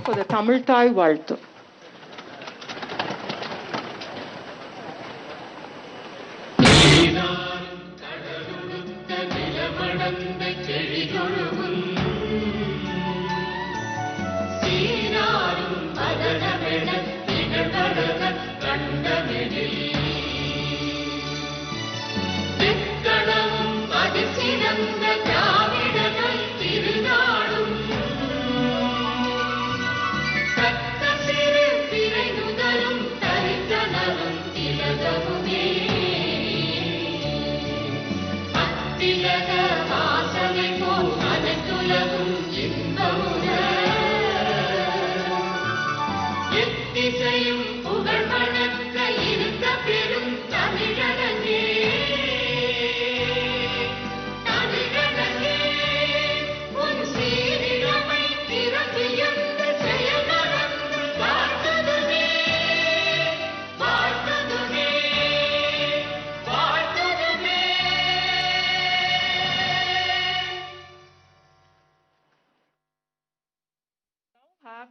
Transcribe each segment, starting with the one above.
for the Tamil Thai Valthu.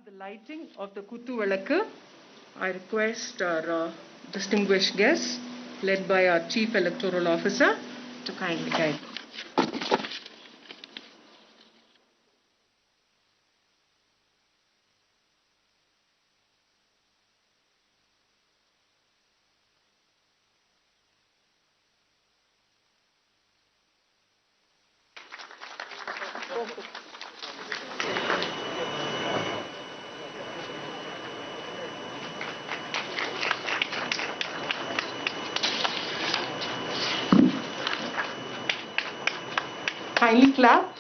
The lighting of the Kuttu Velakku. I request our distinguished guests, led by our Chief Electoral Officer, to kindly guide. Kindly clap.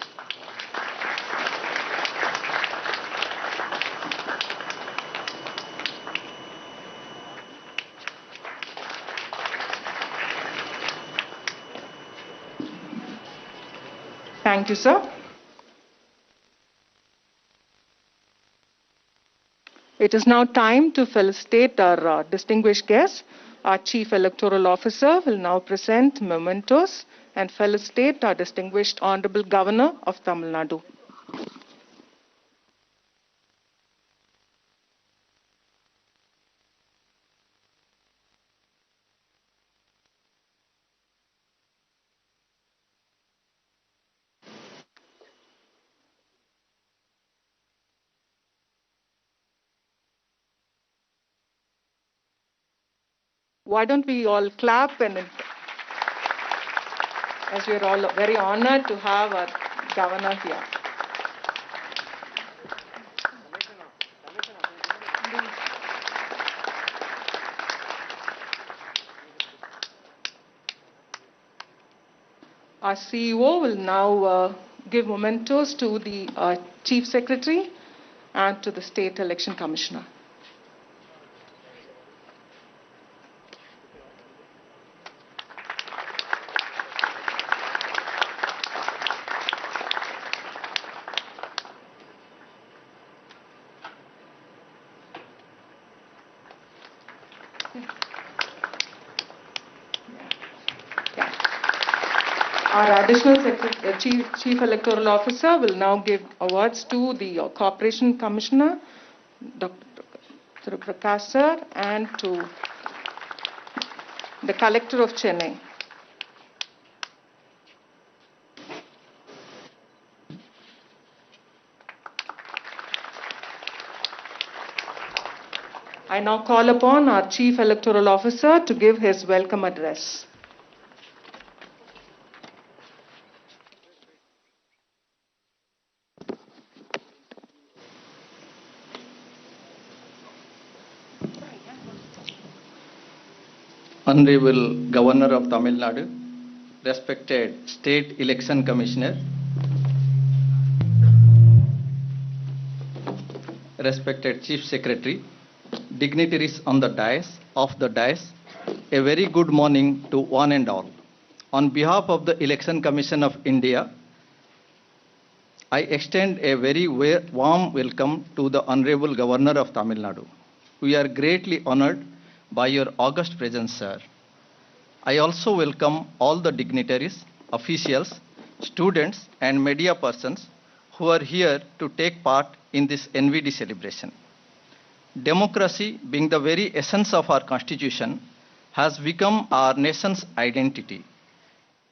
Thank you, sir. It is now time to felicitate our distinguished guests. Our Chief Electoral Officer will now present mementos and felicitate our distinguished Honorable Governor of Tamil Nadu. Why don't we all clap, and as we are all very honored to have our governor here. Our CEO will now give mementos to the Chief Secretary and to the State Election Commissioner. Our Additional Chief Electoral Officer will now give awards to the Corporation Commissioner, Dr. Prakash Sir, and to the Collector of Chennai. I now call upon our Chief Electoral Officer to give his welcome address. Honorable Governor of Tamil Nadu, respected State Election Commissioner, respected Chief Secretary, dignitaries on the dais, a very good morning to one and all. On behalf of the Election Commission of India, I extend a very warm welcome to the Honorable Governor of Tamil Nadu. We are greatly honored by your august presence, sir. I also welcome all the dignitaries, officials, students and media persons who are here to take part in this NVD celebration. Democracy, being the very essence of our constitution, has become our nation's identity.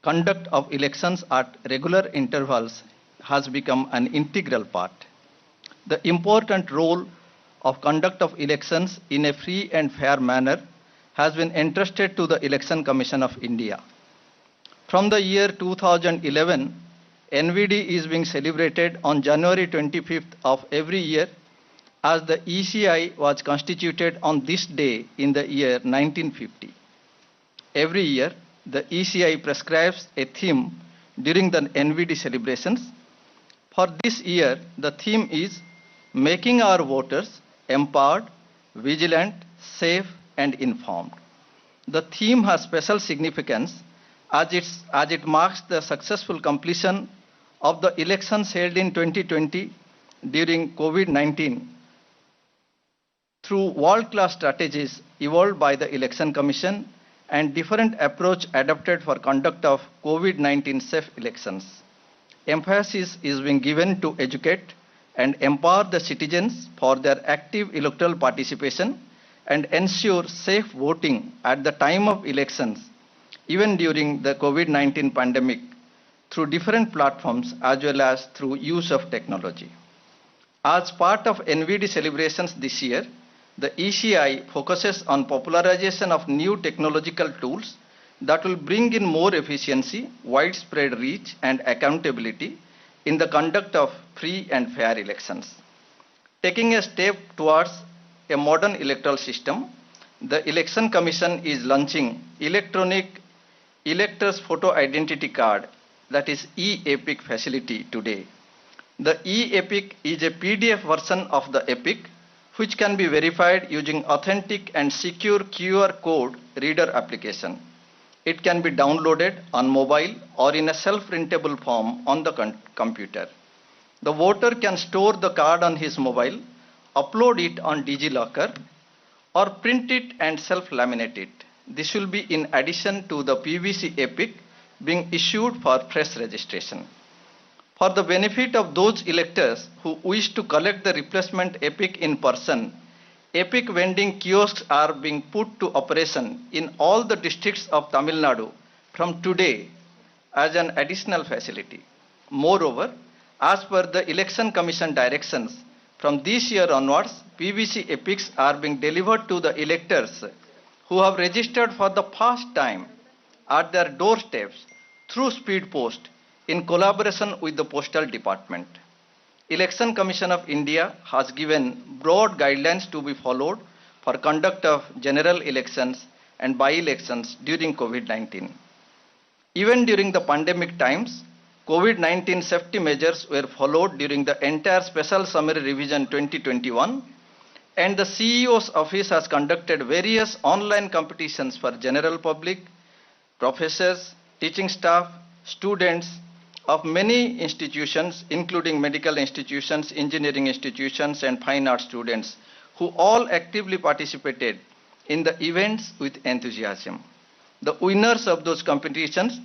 Conduct of elections at regular intervals has become an integral part. The important role of conduct of elections in a free and fair manner has been entrusted to the Election Commission of India. From the year 2011, NVD is being celebrated on January 25th of every year, as the ECI was constituted on this day in the year 1950. Every year, the ECI prescribes a theme during the NVD celebrations. For this year, the theme is Making Our Voters Empowered, Vigilant, Safe and Informed. The theme has special significance as it marks the successful completion of the elections held in 2020 during COVID-19 through world-class strategies evolved by the Election Commission and different approach adopted for conduct of COVID-19 safe elections. Emphasis is being given to educate and empower the citizens for their active electoral participation and ensure safe voting at the time of elections, even during the COVID-19 pandemic, through different platforms as well as through use of technology. As part of NVD celebrations this year, the ECI focuses on popularization of new technological tools that will bring in more efficiency, widespread reach, and accountability in the conduct of free and fair elections. Taking a step towards a modern electoral system, the Election Commission is launching electronic electors photo identity card, that is e-EPIC facility today. The e-EPIC is a PDF version of the EPIC, which can be verified using authentic and secure QR code reader application. It can be downloaded on mobile or in a self-printable form on the computer. The voter can store the card on his mobile, upload it on DigiLocker, or print it and self-laminate it. This will be in addition to the PVC EPIC being issued for fresh registration. For the benefit of those electors who wish to collect the replacement EPIC in person, EPIC vending kiosks are being put to operation in all the districts of Tamil Nadu from today as an additional facility. Moreover, as per the Election Commission directions, from this year onwards, PVC EPICs are being delivered to the electors who have registered for the first time at their doorsteps through speed post in collaboration with the Postal Department. Election Commission of India has given broad guidelines to be followed for conduct of general elections and by-elections during COVID-19. Even during the pandemic times, COVID-19 safety measures were followed during the entire Special Summary Revision 2021, and the CEO's office has conducted various online competitions for general public, professors, teaching staff, students of many institutions, including medical institutions, engineering institutions, and fine art students, who all actively participated in the events with enthusiasm. The winners of those competitions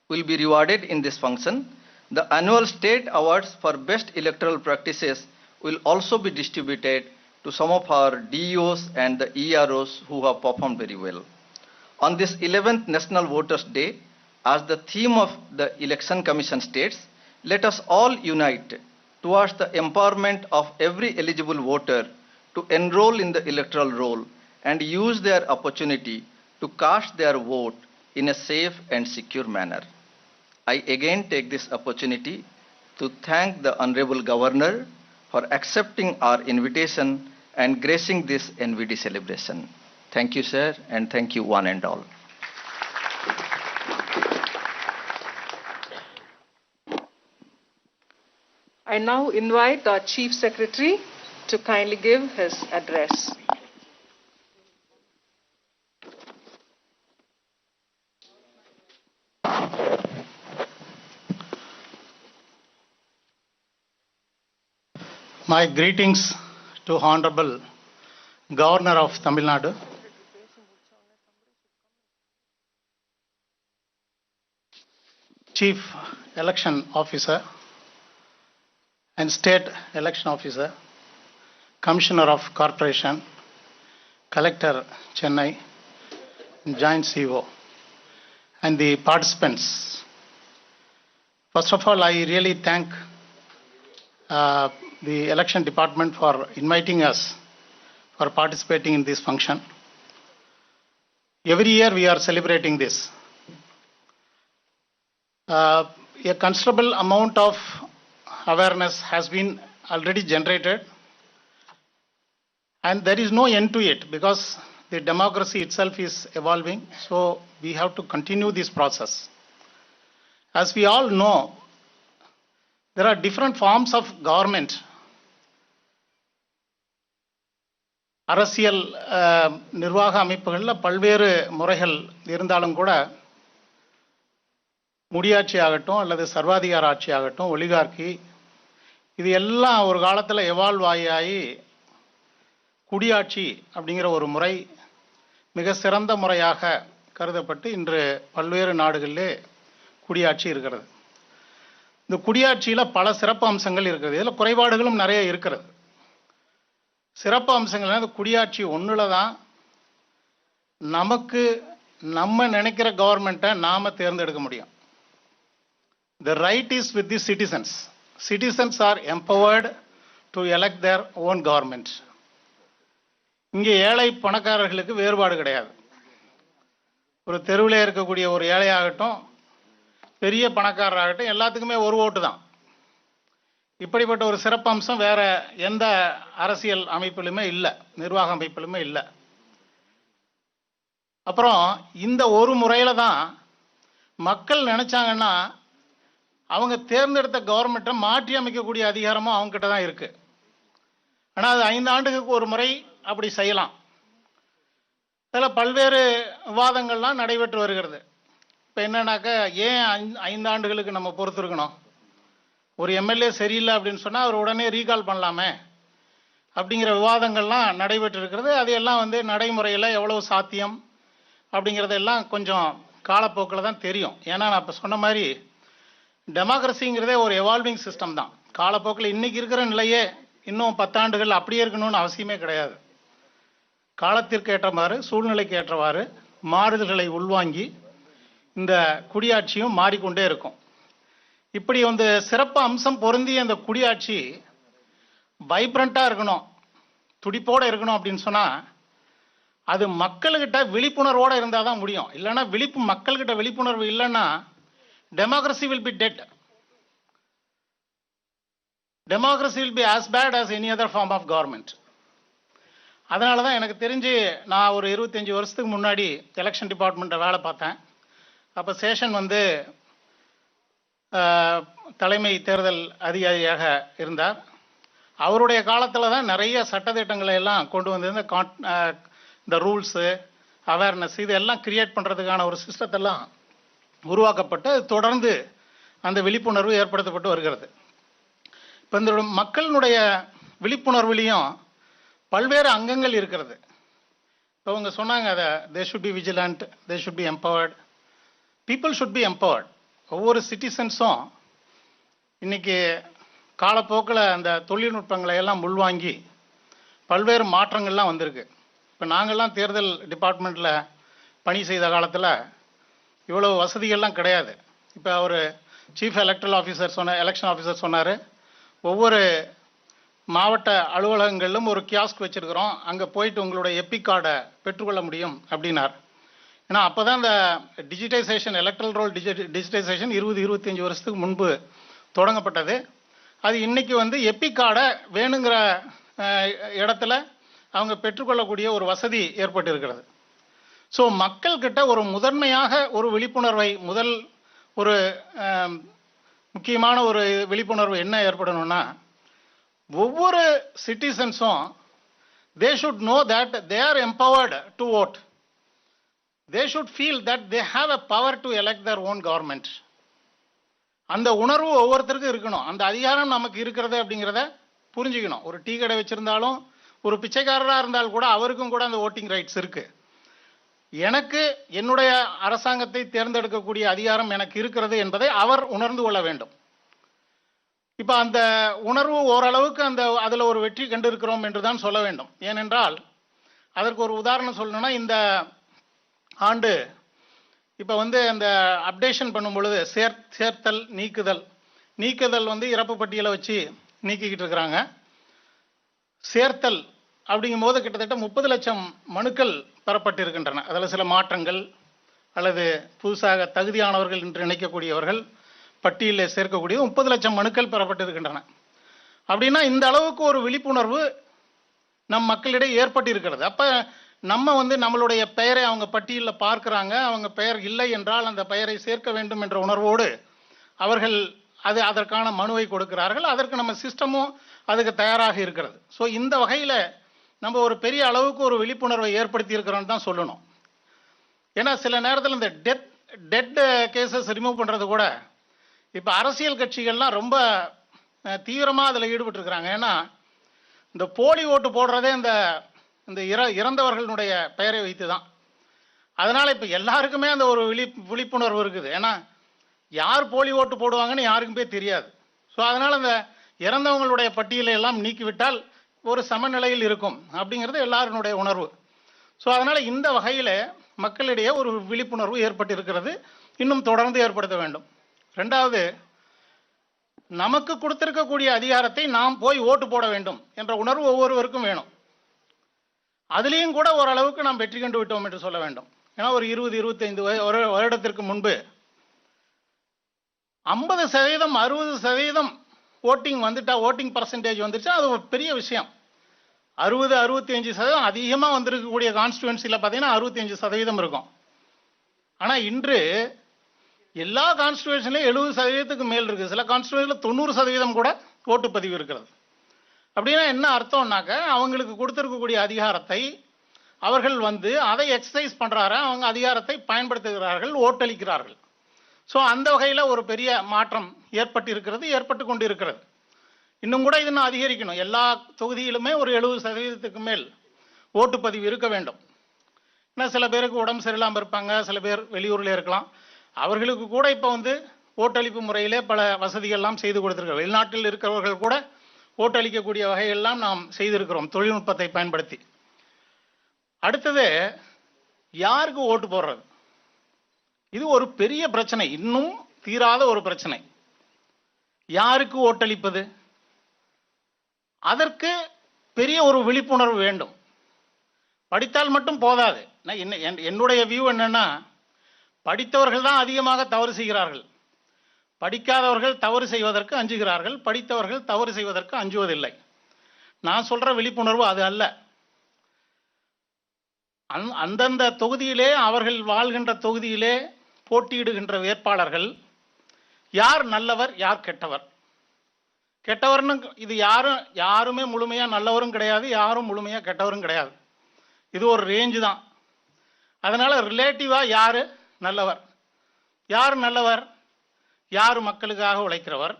will be rewarded in this function. The annual state awards for best electoral practices will also be distributed to some of our DEOs and the EROs who have performed very well. On this 11th National Voters' Day, as the theme of the Election Commission states, let us all unite towards the empowerment of every eligible voter to enroll in the electoral roll and use their opportunity to cast their vote in a safe and secure manner. I again take this opportunity to thank the Honorable Governor for accepting our invitation and gracing this NVD celebration. Thank you, sir, and thank you one and all. I now invite our Chief Secretary to kindly give his address. My greetings to Honorable Governor of Tamil Nadu, Chief Election Officer, and State Election Officer, Commissioner of Corporation, Collector Chennai, Joint CEO, and the participants. First of all, I really thank the election department for inviting us for participating in this function. Every year we are celebrating this. A considerable amount of awareness has been already generated, and there is no end to it because the democracy itself is evolving, so we have to continue this process. As we all know, there are different forms of government. அரசியல் நிர்வாக அமைப்புகளில் பல்வேறு முறைகள் இருந்தாலும் கூட முடியாட்சி ஆகட்டும் அல்லது சர்வாதிகார ஆட்சி ஆகட்டும், ஒலிகார்கி, இது எல்லாம் ஒரு காலத்தில் எவால்வ் ஆகி குடியாட்சி அப்படிங்கிற ஒரு முறை மிக சிறந்த முறையாக கருதப்பட்டு இன்று பல்வேறு நாடுகளிலே குடியாட்சி இருக்கிறது. இந்த குடியாட்சியில் பல சிறப்பு அம்சங்கள் இருக்கிறது, இதில் குறைபாடுகளும் நிறைய இருக்கிறது. சிறப்பு அம்சங்கள் இந்த குடியாட்சி ஒன்றில் தான் நமக்கு நம்ம நினைக்கிற கவர்மெண்ட்டை நாம் தேர்ந்தெடுக்க முடியும். The right is with the citizens. Citizens are empowered to elect their own government. இங்கே ஏழை பணக்காரர்களுக்கு வேறுபாடு கிடையாது. ஒரு தெருவில் இருக்கக்கூடிய ஒரு ஏழையாகட்டும் பெரிய பணக்காரராகட்டும் எல்லாத்துக்குமே ஒரு ஓட்டு தான். இப்படிப்பட்ட ஒரு சிறப்பு அம்சம் வேற எந்த அரசியல் அமைப்பிலுமே இல்லை, நிர்வாக அமைப்பிலுமே இல்லை. அப்புறம் இந்த ஒரு முறையில தான் மக்கள் நினைச்சாங்கன்னா அவங்க தேர்ந்தெடுத்த கவர்மெண்ட்டை மாற்றி அமைக்கக்கூடிய அதிகாரமும் அவங்க கிட்ட தான் இருக்கு. ஆனால் அது 5 ஆண்டுகளுக்கு ஒரு முறை அப்படி செய்யலாம். அதில் பல்வேறு விவாதங்கள்லாம் நடைபெற்று வருகிறது. இப்போ என்னன்னாக்க, ஏன் 5 ஆண்டுகளுக்கு நம்ம பொறுத்திருக்கணும்? ஒரு எம்எல்ஏ சரியில்லை அப்படின்னு சொன்னால் அவர் உடனே ரீகால் பண்ணலாமே அப்படிங்கிற விவாதங்கள்லாம் நடைபெற்று இருக்கிறது. அதையெல்லாம் நடைமுறையில் எவ்வளவு சாத்தியம் அப்படிங்கிறதெல்லாம் கொஞ்சம் காலப்போக்கில் தான் தெரியும். ஏன்னா நான் இப்போ சொன்ன மாதிரி டெமோக்ரஸிங்கிறதே ஒரு எவால்விங் சிஸ்டம் தான். காலப்போக்கில் இன்னைக்கு இருக்கிற நிலையே இன்னும் 10 ஆண்டுகள் அப்படியே இருக்கணும்னு அவசியமே கிடையாது. காலத்திற்கு ஏற்றவாறு, சூழ்நிலைக்கு ஏற்றவாறு மாறுதல்களை உள்வாங்கி இந்த குடியாட்சியும் மாறிக்கொண்டே இருக்கும். இப்படி சிறப்பு அம்சம் பொருந்திய இந்த குடியாட்சி வைப்ரண்ட்டாக இருக்கணும், துடிப்போடு இருக்கணும் அப்படின்னு சொன்னால் அது மக்கள்கிட்ட விழிப்புணர்வோடு இருந்தால் தான் முடியும். இல்லைன்னா மக்கள்கிட்ட விழிப்புணர்வு இல்லைன்னா democracy will be dead. Democracy will be as bad as any other form of government. அதனால தான் எனக்கு தெரிஞ்சு நான் ஒரு 25 வருஷத்துக்கு முன்னாடி எலெக்ஷன் டிபார்ட்மெண்ட்டை வேலை பார்த்தேன். அப்போ சேஷன் தலைமை தேர்தல் அதிகாரியாக இருந்தார். அவருடைய காலத்தில் தான் நிறைய சட்டத்திட்டங்களை எல்லாம் கொண்டு இந்த ரூல்ஸு, அவேர்னஸ் இதெல்லாம் கிரியேட் பண்ணுறதுக்கான ஒரு சிஸ்டத்தெல்லாம் உருவாக்கப்பட்டு தொடர்ந்து அந்த விழிப்புணர்வு ஏற்படுத்தப்பட்டு வருகிறது. இப்போ இந்த மக்களினுடைய விழிப்புணர்வுலையும் பல்வேறு அங்கங்கள் இருக்கிறது. இப்போ அவங்க சொன்னாங்க, அதை they should be vigilant, they should be empowered, people should be empowered. ஒவ்வொரு சிட்டிசன்ஸும் இன்னைக்கு காலப்போக்கில் அந்த தொழில்நுட்பங்களை எல்லாம் உள்வாங்கி பல்வேறு மாற்றங்கள்லாம் வந்திருக்கு. இப்போ நாங்கள்லாம் தேர்தல் டிபார்ட்மெண்ட்டில் பணி செய்த காலத்தில் இவ்வளோ வசதிகள்லாம் கிடையாது. இப்போ ஒரு chief electoral officer election officer சொன்னார், ஒவ்வொரு மாவட்ட அலுவலகங்களிலும் ஒரு கியாஸ்க் வச்சுருக்கிறோம், அங்கே போயிட்டு உங்களுடைய எபிக் கார்டை பெற்றுக்கொள்ள முடியும் அப்படின்னார். ஏன்னா அப்போ தான் இந்த டிஜிட்டைசேஷன், எலக்ட்ரல் ரோல் டிஜிட்டைசேஷன் 20-25 வருஷத்துக்கு முன்பு தொடங்கப்பட்டது. அது இன்னைக்கு எபிக் கார்டை வேணுங்கிற இடத்துல அவங்க பெற்றுக்கொள்ளக்கூடிய ஒரு வசதி ஏற்பட்டு இருக்கிறது. ஸோ மக்கள்கிட்ட ஒரு முதன்மையாக ஒரு விழிப்புணர்வை, ஒரு முக்கியமான ஒரு விழிப்புணர்வு என்ன ஏற்படணும்னா, ஒவ்வொரு சிட்டிசன்ஸும் they should know that they are empowered to vote. They should feel that they have a power to elect their own government. அந்த உணர்வு ஒவ்வொருத்தருக்கும் இருக்கணும். அந்த அதிகாரம் நமக்கு இருக்கிறது அப்படிங்கிறத புரிஞ்சுக்கணும். ஒரு டீ கடை வச்சிருந்தாலும், ஒரு பிச்சைக்காரராக இருந்தாலும் கூட அவருக்கும் கூட அந்த ஓட்டிங் ரைட்ஸ் இருக்கு. எனக்கு என்னுடைய அரசாங்கத்தை தேர்ந்தெடுக்கக்கூடிய அதிகாரம் எனக்கு இருக்கிறது என்பதை அவர் உணர்ந்து கொள்ள வேண்டும். இப்போ அந்த உணர்வு ஓரளவுக்கு அதில் ஒரு வெற்றி கண்டிருக்கிறோம் என்று தான் சொல்ல வேண்டும். ஏனென்றால் அதற்கு ஒரு உதாரணம் சொல்லணும்னா, இந்த ஆண்டு இப்போ அந்த அப்டேஷன் பண்ணும் பொழுது சேர்த்தல் நீக்குதல் இறப்பு பட்டியலை வச்சு நீக்கிக்கிட்டு இருக்கிறாங்க. சேர்த்தல் அப்படிங்கும் போது கிட்டத்தட்ட 30 லட்சம் மனுக்கள் பெறப்பட்டிருக்கின்றன. அதில் சில மாற்றங்கள் அல்லது புதுசாக தகுதியானவர்கள் என்று நினைக்கக்கூடியவர்கள் பட்டியலில் சேர்க்கக்கூடிய 30 லட்சம் மனுக்கள் பெறப்பட்டிருக்கின்றன. அப்படின்னா இந்த அளவுக்கு ஒரு விழிப்புணர்வு நம் மக்களிடையே ஏற்பட்டிருக்கிறது. அப்போ நம்ம நம்மளுடைய பெயரை அவங்க பட்டியலில் பார்க்குறாங்க. அவங்க பெயர் இல்லை என்றால் அந்த பெயரை சேர்க்க வேண்டும் என்ற உணர்வோடு அவர்கள் அதற்கான மனுவை கொடுக்கிறார்கள். அதற்கு நம்ம சிஸ்டமும் அதுக்கு தயாராக இருக்கிறது. ஸோ இந்த வகையில் நம்ம ஒரு பெரிய அளவுக்கு ஒரு விழிப்புணர்வை ஏற்படுத்தி இருக்கிறோன்னு தான் சொல்லணும். ஏன்னா சில நேரத்தில் இந்த டெட் கேசஸ் ரிமூவ் பண்ணுறது கூட இப்போ அரசியல் கட்சிகள்லாம் ரொம்ப தீவிரமாக அதில் ஈடுபட்டிருக்கிறாங்க. ஏன்னா இந்த போலி ஓட்டு போடுறதே இந்த இறந்தவர்களுடைய பெயரை வைத்து தான். அதனால் இப்போ எல்லாருக்குமே அந்த ஒரு விழிப்புணர்வு இருக்குது. ஏன்னா யார் போலி ஓட்டு போடுவாங்கன்னு யாருக்குமே தெரியாது. ஸோ அதனால் அந்த இறந்தவங்களுடைய பட்டியலை எல்லாம் நீக்கிவிட்டால் ஒரு சமநிலையில் இருக்கும் அப்படிங்கிறது எல்லாருடைய உணர்வு. ஸோ அதனால் இந்த வகையில் மக்களிடையே ஒரு விழிப்புணர்வு ஏற்பட்டிருக்கிறது. இன்னும் தொடர்ந்து ஏற்படுத்த வேண்டும். ரெண்டாவது, நமக்கு கொடுத்திருக்கக்கூடிய அதிகாரத்தை நாம் போய் ஓட்டு போட வேண்டும் என்ற உணர்வு ஒவ்வொருவருக்கும் வேணும். அதுலேயும் கூட ஓரளவுக்கு நாம் வெற்றி கண்டு விட்டோம் என்று சொல்ல வேண்டும். ஏன்னா ஒரு 20-25 வருடத்திற்கு முன்பு 50% 60% ஓட்டிங் ஓட்டிங் பர்சன்டேஜ் வந்துருச்சு. அது ஒரு பெரிய விஷயம். 60-65% அதிகமாக வந்திருக்கக்கூடிய கான்ஸ்டிடுவன்சியில் பார்த்தீங்கன்னா 65% இருக்கும். ஆனால் இன்று எல்லா கான்ஸ்டிடுவன்சிலையும் 70%க்கு மேல் இருக்குது. சில கான்ஸ்டிடுவன்சியில் 90% கூட ஓட்டுப்பதிவு இருக்கிறது. அப்படின்னா என்ன அர்த்தம்னாக்க, அவங்களுக்கு கொடுத்திருக்கக்கூடிய அதிகாரத்தை அவர்கள் அதை எக்ஸசைஸ் பண்ணுறாரு. அவங்க அதிகாரத்தை பயன்படுத்துகிறார்கள், ஓட்டளிக்கிறார்கள். ஸோ அந்த வகையில் ஒரு பெரிய மாற்றம் ஏற்பட்டு கொண்டு இருக்கிறது. இன்னும் கூட இது அதிகரிக்கணும். எல்லா தொகுதியிலுமே ஒரு 70%க்கு மேல் ஓட்டுப்பதிவு இருக்க வேண்டும். ஏன்னா சில பேருக்கு உடம்பு சரியில்லாமல் இருப்பாங்க, சில பேர் வெளியூரில் இருக்கலாம். அவர்களுக்கு கூட இப்போ ஓட்டளிப்பு முறையிலே பல வசதிகள்லாம் செய்து கொடுத்துருக்கிறோம். வெளிநாட்டில் இருக்கிறவர்கள் கூட ஓட்டளிக்கக்கூடிய வகையெல்லாம் நாம் செய்திருக்கிறோம் தொழில்நுட்பத்தை பயன்படுத்தி. அடுத்தது, யாருக்கு ஓட்டு போடுறது? இது ஒரு பெரிய பிரச்சனை, இன்னும் தீராத ஒரு பிரச்சனை. யாருக்கு ஓட்டளிப்பது? அதற்கு பெரிய ஒரு விழிப்புணர்வு வேண்டும். படித்தால் மட்டும் போதாது. என்னுடைய வியூ என்னன்னா, படித்தவர்கள் தான் அதிகமாக தவறு செய்கிறார்கள். படிக்காதவர்கள் தவறு செய்வதற்கு அஞ்சுகிறார்கள். படித்தவர்கள் தவறு செய்வதற்கு அஞ்சுவதில்லை. நான் சொல்ற விழிப்புணர்வு அது அல்ல. அந்தந்த தொகுதியிலே, அவர்கள் வாழ்கின்ற தொகுதியிலே போட்டியிடுகின்ற வேட்பாளர்கள் யார் நல்லவர், யார் கெட்டவர். கெட்டவர்னு இது யாருமே முழுமையா நல்லவரும் கிடையாது, யாரும் முழுமையா கெட்டவரும் கிடையாது. இது ஒரு ரேஞ்சு தான். அதனால ரிலேட்டிவா யாரு நல்லவர், யார் மக்களுக்காக உழைக்கிறவர்,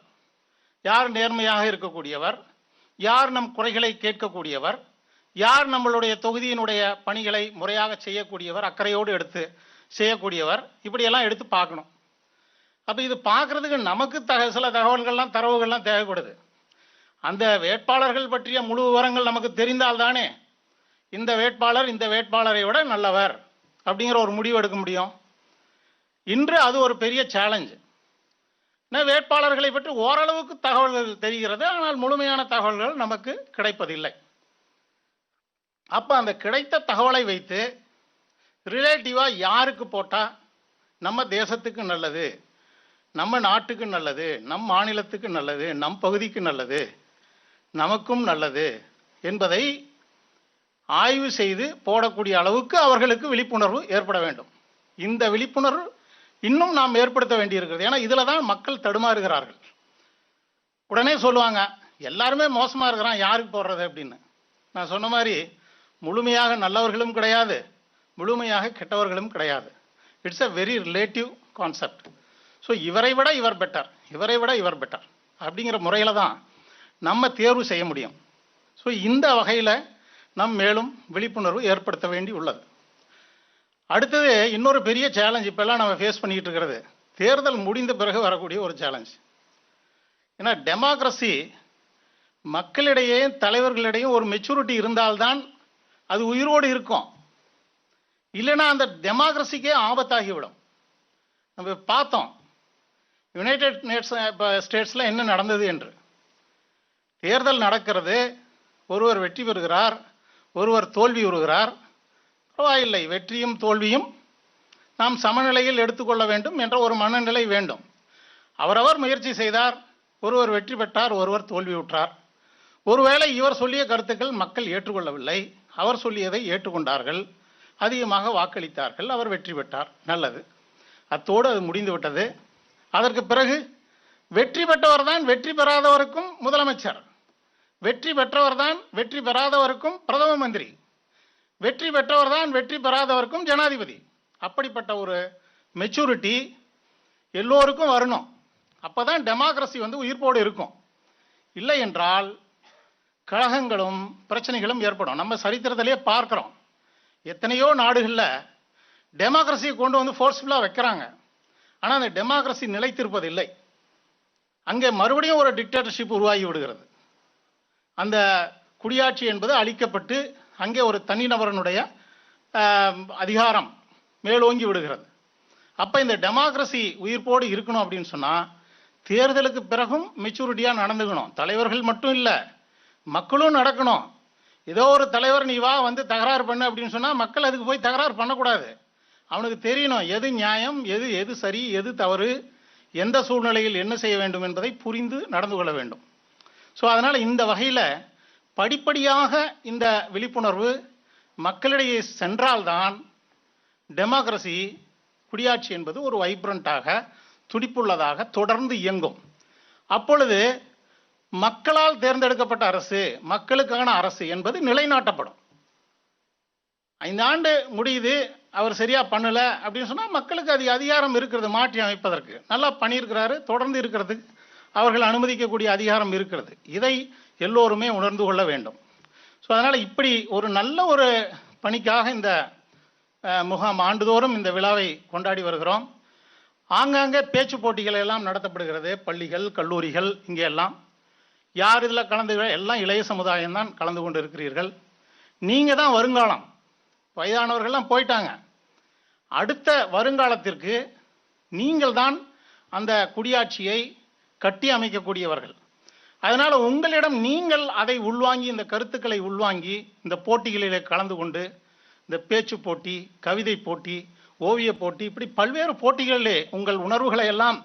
யார் நேர்மையாக இருக்கக்கூடியவர், யார் நம் குறைகளை கேட்கக்கூடியவர், யார் நம்மளுடைய தொகுதியினுடைய பணிகளை முறையாக செய்யக்கூடியவர், அக்கறையோடு எடுத்து செய்யக்கூடியவர், இப்படியெல்லாம் எடுத்து பார்க்கணும். அப்போ இது பார்க்கறதுக்கு நமக்கு சில தகவல்கள்லாம் தரவுகள்லாம் தேவைப்படுது. அந்த வேட்பாளர்கள் பற்றிய முழு விவரங்கள் நமக்கு தெரிந்தால்தானே இந்த வேட்பாளரை விட நல்லவர் அப்படிங்கிற ஒரு முடிவு எடுக்க முடியும். இன்று அது ஒரு பெரிய சேலஞ்சு. வேட்பாளர்களை பற்றி ஓரளவுக்கு தகவல்கள் தெரிகிறது, ஆனால் முழுமையான தகவல்கள் நமக்கு கிடைப்பதில்லை. அப்போ அந்த கிடைத்த தகவலை வைத்து ரிலேட்டிவா யாருக்கு போட்டா நம்ம தேசத்துக்கு நல்லது, நம்ம நாட்டுக்கு நல்லது, நம் மாநிலத்துக்கு நல்லது, நம் பகுதிக்கு நல்லது, நமக்கும் நல்லது என்பதை ஆய்வு செய்து போடக்கூடிய அளவுக்கு அவர்களுக்கு விழிப்புணர்வு ஏற்பட வேண்டும். இந்த விழிப்புணர்வு இன்னும் நாம் ஏற்படுத்த வேண்டியிருக்கிறது. ஏன்னா இதில் தான் மக்கள் தடுமாறுகிறார்கள். உடனே சொல்லுவாங்க, எல்லாருமே மோசமாக இருக்கிறான், யாருக்கு போடுறது அப்படின்னு. நான் சொன்ன மாதிரி முழுமையாக நல்லவர்களும் கிடையாது, முழுமையாக கெட்டவர்களும் கிடையாது. It's a very relative concept. So இவரை விட இவர் பெட்டர், இவரை விட இவர் பெட்டர் அப்படிங்கிற முறையில் தான் நம்ம தேர்வு செய்ய முடியும். ஸோ இந்த வகையில் நம் மேலும் விழிப்புணர்வு ஏற்படுத்த வேண்டி உள்ளது. அடுத்தது இன்னொரு பெரிய சேலஞ்ச் இப்போல்லாம் நம்ம ஃபேஸ் பண்ணிக்கிட்டு இருக்கிறது, தேர்தல் முடிந்த பிறகு வரக்கூடிய ஒரு சேலஞ்ச். ஏன்னா டெமோக்ரஸி மக்களிடையே தலைவர்களிடையே ஒரு மெச்சூரிட்டி இருந்தால்தான் அது உயிரோடு இருக்கும். இல்லைன்னா அந்த டெமோக்ரஸிக்கே ஆபத்தாகிவிடும். நம்ம பார்த்தோம் யுனைடெட் ஸ்டேட்ஸில் என்ன நடந்தது என்று. தேர்தல் நடக்கிறது, ஒருவர் வெற்றி பெறுகிறார், ஒருவர் தோல்வி உறுகிறார். பரவாயில்லை, வெற்றியும் தோல்வியும் நாம் சமநிலையில் எடுத்துக்கொள்ள வேண்டும் என்ற ஒரு மனநிலை வேண்டும். அவரவர் முயற்சி செய்தார், ஒருவர் வெற்றி பெற்றார், ஒருவர் தோல்வியுற்றார். ஒருவேளை இவர் சொல்லிய கருத்துக்கள் மக்கள் ஏற்றுக்கொள்ளவில்லை, அவர் சொல்லியதை ஏற்றுக்கொண்டார்கள், அதிகமாக வாக்களித்தார்கள், அவர் வெற்றி பெற்றார். நல்லது, அத்தோடு அது முடிந்து விட்டது. அதற்கு பிறகு வெற்றி பெற்றவர் தான் வெற்றி பெறாதவருக்கும் முதலமைச்சர், வெற்றி பெற்றவர் தான் வெற்றி பெறாதவருக்கும் பிரதம மந்திரி, வெற்றி பெற்றவர் தான் வெற்றி பெறாதவருக்கும் ஜனாதிபதி. அப்படிப்பட்ட ஒரு மெச்சூரிட்டி எல்லோருக்கும் வரணும். அப்பதான் டெமோக்ரஸி உயிர்ப்போடு இருக்கும். இல்லை என்றால் கழகங்களும் பிரச்சனைகளும் ஏற்படும். நம்ம சரித்திரத்திலேயே பார்க்கிறோம், எத்தனையோ நாடுகளில் டெமோக்ரஸியை கொண்டு ஃபோர்ஸ்ஃபுல்லாக வைக்கிறாங்க. ஆனால் அந்த டெமோக்ரஸி நிலைத்திருப்பதில்லை. அங்கே மறுபடியும் ஒரு டிக்டேட்டர்ஷிப் உருவாகி விடுகிறது. அந்த குடியாட்சி என்பது அழிக்கப்பட்டு அங்கே ஒரு தனிநபரனுடைய அதிகாரம் மேலோங்கி விடுகிறது. அப்போ இந்த டெமோக்ரஸி உயிர்ப்போடு இருக்கணும் அப்படின்னு சொன்னால் தேர்தலுக்கு பிறகும் மெச்சூரிட்டியாக நடந்துக்கணும். தலைவர்கள் மட்டும் இல்லை, மக்களும் நடக்கணும். ஏதோ ஒரு தலைவர் நீ வா தகராறு பண்ணு அப்படின்னு சொன்னால் மக்கள் அதுக்கு போய் தகராறு பண்ணக்கூடாது. அவனுக்கு தெரியணும் எது நியாயம், எது சரி, எது தவறு, எந்த சூழ்நிலையில் என்ன செய்ய வேண்டும் என்பதை புரிந்து நடந்து கொள்ள வேண்டும். ஸோ அதனால் இந்த வகையில் படிப்படியாக இந்த விழிப்புணர்வு மக்களிடையே சென்றால்தான் டெமோக்ரஸி, குடியாட்சி என்பது ஒரு வைப்ரண்டாக, துடிப்புள்ளதாக தொடர்ந்து இயங்கும். அப்பொழுது மக்களால் தேர்ந்தெடுக்கப்பட்ட அரசு, மக்களுக்கான அரசு என்பது நிலைநாட்டப்படும். 5 ஆண்டு முடியுது, அவர் சரியா பண்ணல அப்படின்னு சொன்னா மக்களுக்கு அது அதிகாரம் இருக்கிறது மாற்றி அமைப்பதற்கு. நல்லா பண்ணியிருக்கிறாரு, தொடர்ந்து இருக்கிறதுக்கு அவர்கள் அனுமதிக்கக்கூடிய அதிகாரம் இருக்கிறது. இதை எல்லோருமே உணர்ந்து கொள்ள வேண்டும். ஸோ அதனால இப்படி ஒரு நல்ல ஒரு பணிக்காக இந்த முகாம் ஆண்டுதோறும் இந்த விழாவை கொண்டாடி வருகிறோம். ஆங்காங்கே பேச்சு போட்டிகள் எல்லாம் நடத்தப்படுகிறது, பள்ளிகள், கல்லூரிகள், இங்கே எல்லாம். யார் இதில் கலந்து, எல்லாம் இளைய சமுதாயம் தான் கலந்து கொண்டு இருக்கிறீர்கள். நீங்கள் தான் வருங்காலம். வயதானவர்கள்லாம் போயிட்டாங்க. அடுத்த வருங்காலத்திற்கு நீங்கள் தான் அந்த குடியாட்சியை கட்டி அமைக்கக்கூடியவர்கள். அதனால் உங்களிடம் நீங்கள் அதை உள்வாங்கி, இந்த கருத்துக்களை உள்வாங்கி இந்த போட்டிகளிலே கலந்து கொண்டு, இந்த பேச்சு போட்டி, கவிதை போட்டி, ஓவிய போட்டி, இப்படி பல்வேறு போட்டிகளிலே உங்கள் உணர்வுகளை எல்லாம்,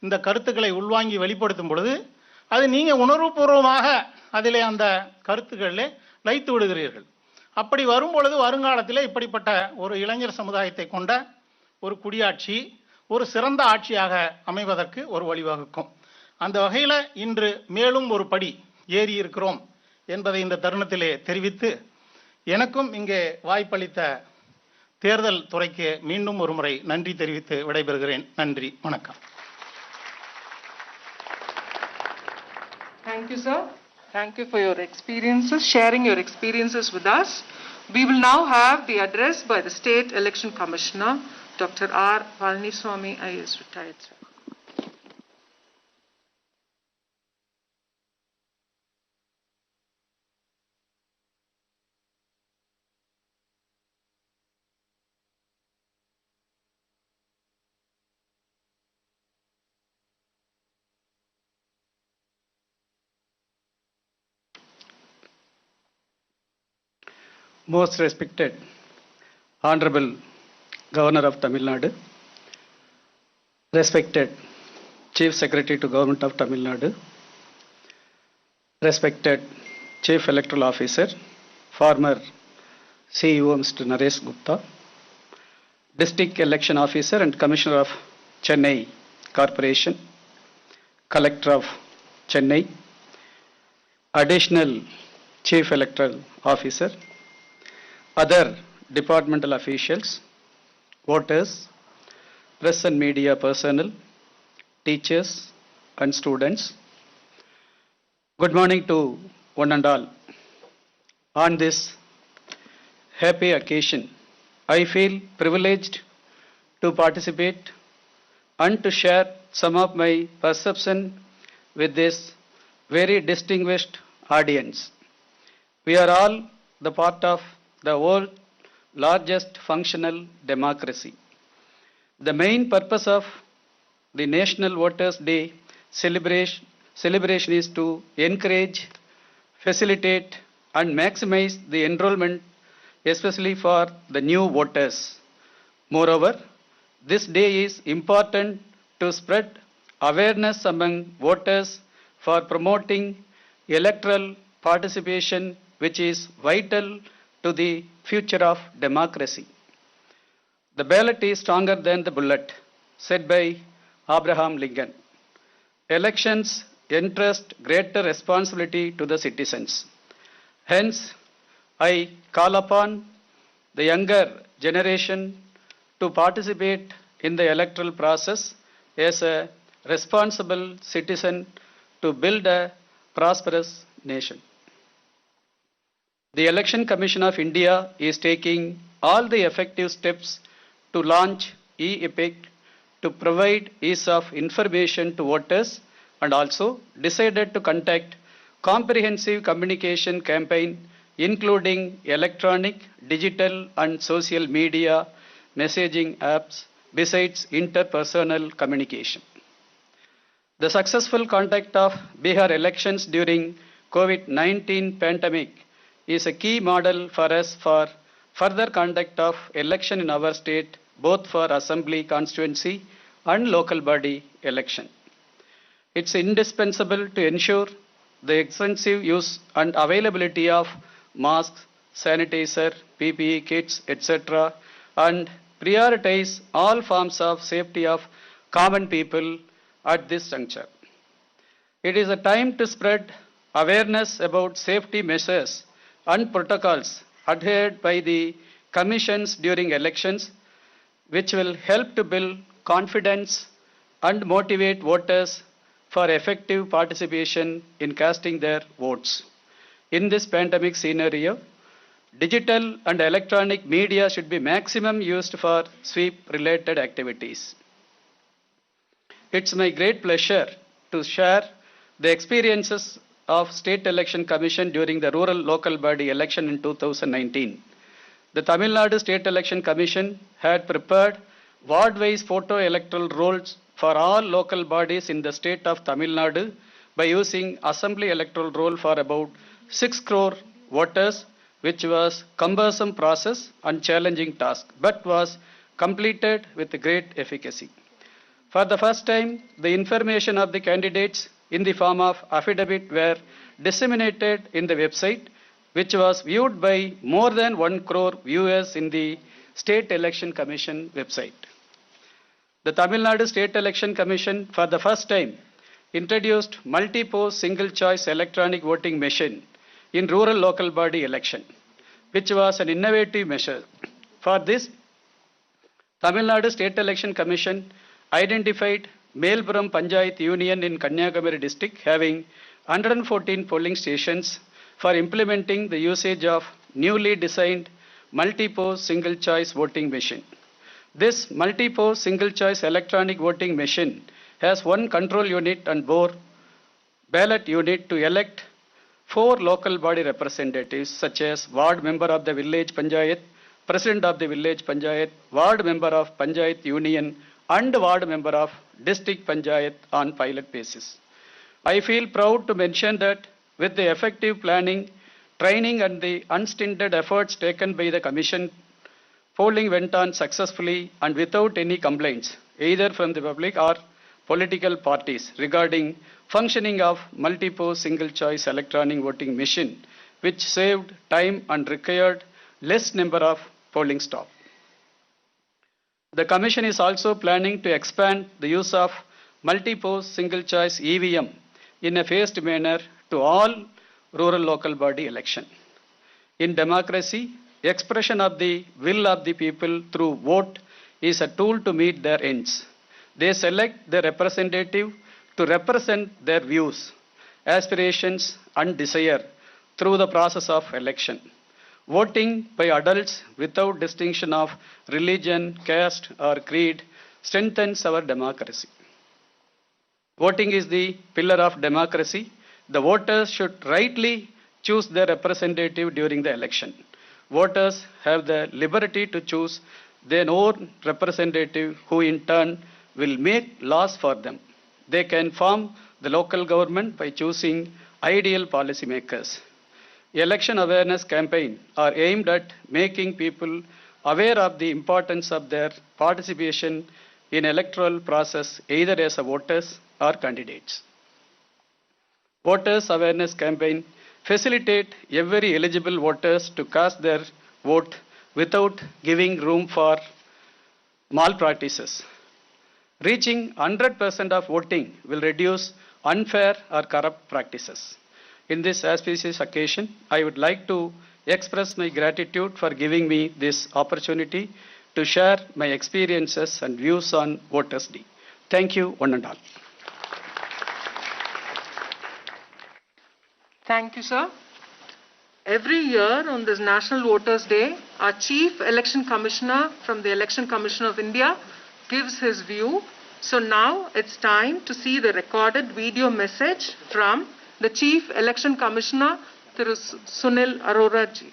இந்த கருத்துக்களை உள்வாங்கி வெளிப்படுத்தும் பொழுது அது நீங்கள் உணர்வுபூர்வமாக அதிலே அந்த கருத்துக்களிலே லயித்து விடுகிறீர்கள். அப்படி வரும்பொழுது வருங்காலத்திலே இப்படிப்பட்ட ஒரு இளைஞர் சமுதாயத்தை கொண்ட ஒரு குடியாட்சி ஒரு சிறந்த ஆட்சியாக அமைவதற்கு ஒரு வழிவகுக்கும். அந்த வகையில் இன்று மேலும் ஒரு படி ஏறி இருக்கிறோம் என்பதை இந்த தருணத்திலே தெரிவித்து, எனக்கும் இங்கே வாய்ப்பளித்த தேர்தல் துறைக்கு மீண்டும் ஒரு முறை நன்றி தெரிவித்து விடைபெறுகிறேன். நன்றி, வணக்கம். Thank you, sir. Thank you for your experiences, sharing your experiences with us. We will now have the address by the State Election Commissioner, Dr. R. Palaniswamy, IAS retired, sir. Most respected Honorable Governor of Tamil Nadu, respected Chief Secretary to Government of Tamil Nadu, respected Chief Electoral Officer, former CEO Mr. Naresh Gupta, District Election Officer and Commissioner of Chennai Corporation, Collector of Chennai, Additional Chief Electoral Officer, other departmental officials, voters, press and media personnel, teachers and students. Good morning to one and all. On this happy occasion, I feel privileged to participate and to share some of my perception with this very distinguished audience. We are all the part of the world's largest functional democracy. The main purpose of the National Voters' Day celebration is to encourage, facilitate, and maximize the enrollment, especially for the new voters. Moreover, this day is important to spread awareness among voters for promoting electoral participation, which is vital to the future of democracy. The ballot is stronger than the bullet, said by Abraham Lincoln. Elections entrust greater responsibility to the citizens. Hence, I call upon the younger generation to participate in the electoral process as a responsible citizen to build a prosperous nation. The Election Commission of India is taking all the effective steps to launch e-EPIC to provide ease of information to voters, and also decided to conduct comprehensive communication campaign including electronic, digital and social media messaging apps besides interpersonal communication. The successful conduct of Bihar elections during COVID-19 pandemic is a key model for us for further conduct of election in our state, both for assembly constituency and local body election. It's indispensable to ensure the extensive use and availability of masks, sanitizer, PPE kits, etc., and prioritize all forms of safety of common people at this juncture. It is a time to spread awareness about safety measures and protocols adhered by the commissions during elections, which will help to build confidence and motivate voters for effective participation in casting their votes. In this pandemic scenario, digital and electronic media should be maximum used for sweep-related activities. It's my great pleasure to share the experiences of State Election Commission during the rural local body election in 2019. The Tamil Nadu State Election Commission had prepared ward-wise photo electoral rolls for all local bodies in the state of Tamil Nadu by using assembly electoral roll for about 6 crore voters, which was cumbersome process and challenging task, but was completed with great efficacy. For the first time, the information of the candidates in the form of affidavit were disseminated in the website, which was viewed by more than 1 crore viewers in the State Election Commission website. The Tamil Nadu State Election Commission for the first time introduced multi-post single choice electronic voting machine in rural local body election, which was an innovative measure. For this, Tamil Nadu State Election Commission identified Melpuram Panchayat Union in Kanyakumari district having 114 polling stations for implementing the usage of newly designed multi-post single choice voting machine. This multi-post single choice electronic voting machine has one control unit and ballot unit to elect 4 local body representatives such as ward member of the village panchayat, president of the village panchayat, ward member of panchayat union and ward member of district panchayat on pilot basis. I feel proud to mention that with the effective planning, training and the unstinted efforts taken by the commission, polling went on successfully and without any complaints, either from the public or political parties regarding functioning of multi-post single choice electronic voting machine, which saved time and required less number of polling staff. The commission is also planning to expand the use of multi-post single choice EVM in a phased manner to all rural local body election. In democracy, expression of the will of the people through vote is a tool to meet their ends. They select their representative to represent their views, aspirations and desire through the process of election. Voting by adults without distinction of religion, caste or creed strengthens our democracy. Voting is the pillar of democracy. The voters should rightly choose their representative during the election. Voters have the liberty to choose their own representative who in turn will make laws for them. They can form the local government by choosing ideal policymakers. Election awareness campaigns are aimed at making people aware of the importance of their participation in electoral process either as a voters or candidates. Voters awareness campaign facilitate every eligible voters to cast their vote without giving room for malpractices. Reaching 100% of voting will reduce unfair or corrupt practices. In this auspicious occasion, I would like to express my gratitude for giving me this opportunity to share my experiences and views on Voters' Day. Thank you, one and all. Thank you, sir. Every year on this National Voters' Day, our Chief Election Commissioner from the Election Commission of India gives his view. So now it's time to see the recorded video message from the Chief Election Commissioner, Thiru Sunil Arora ji.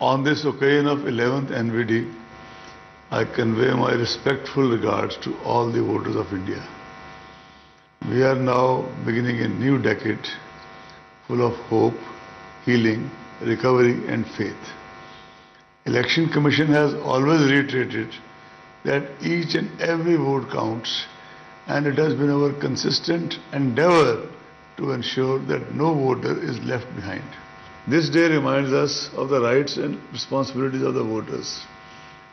On this occasion of 11th NVD, I convey my respectful regards to all the voters of India. We are now beginning a new decade full of hope, healing, recovery and faith. Election Commission has always reiterated that each and every vote counts, and it has been our consistent endeavor to ensure that no voter is left behind. This day reminds us of the rights and responsibilities of the voters.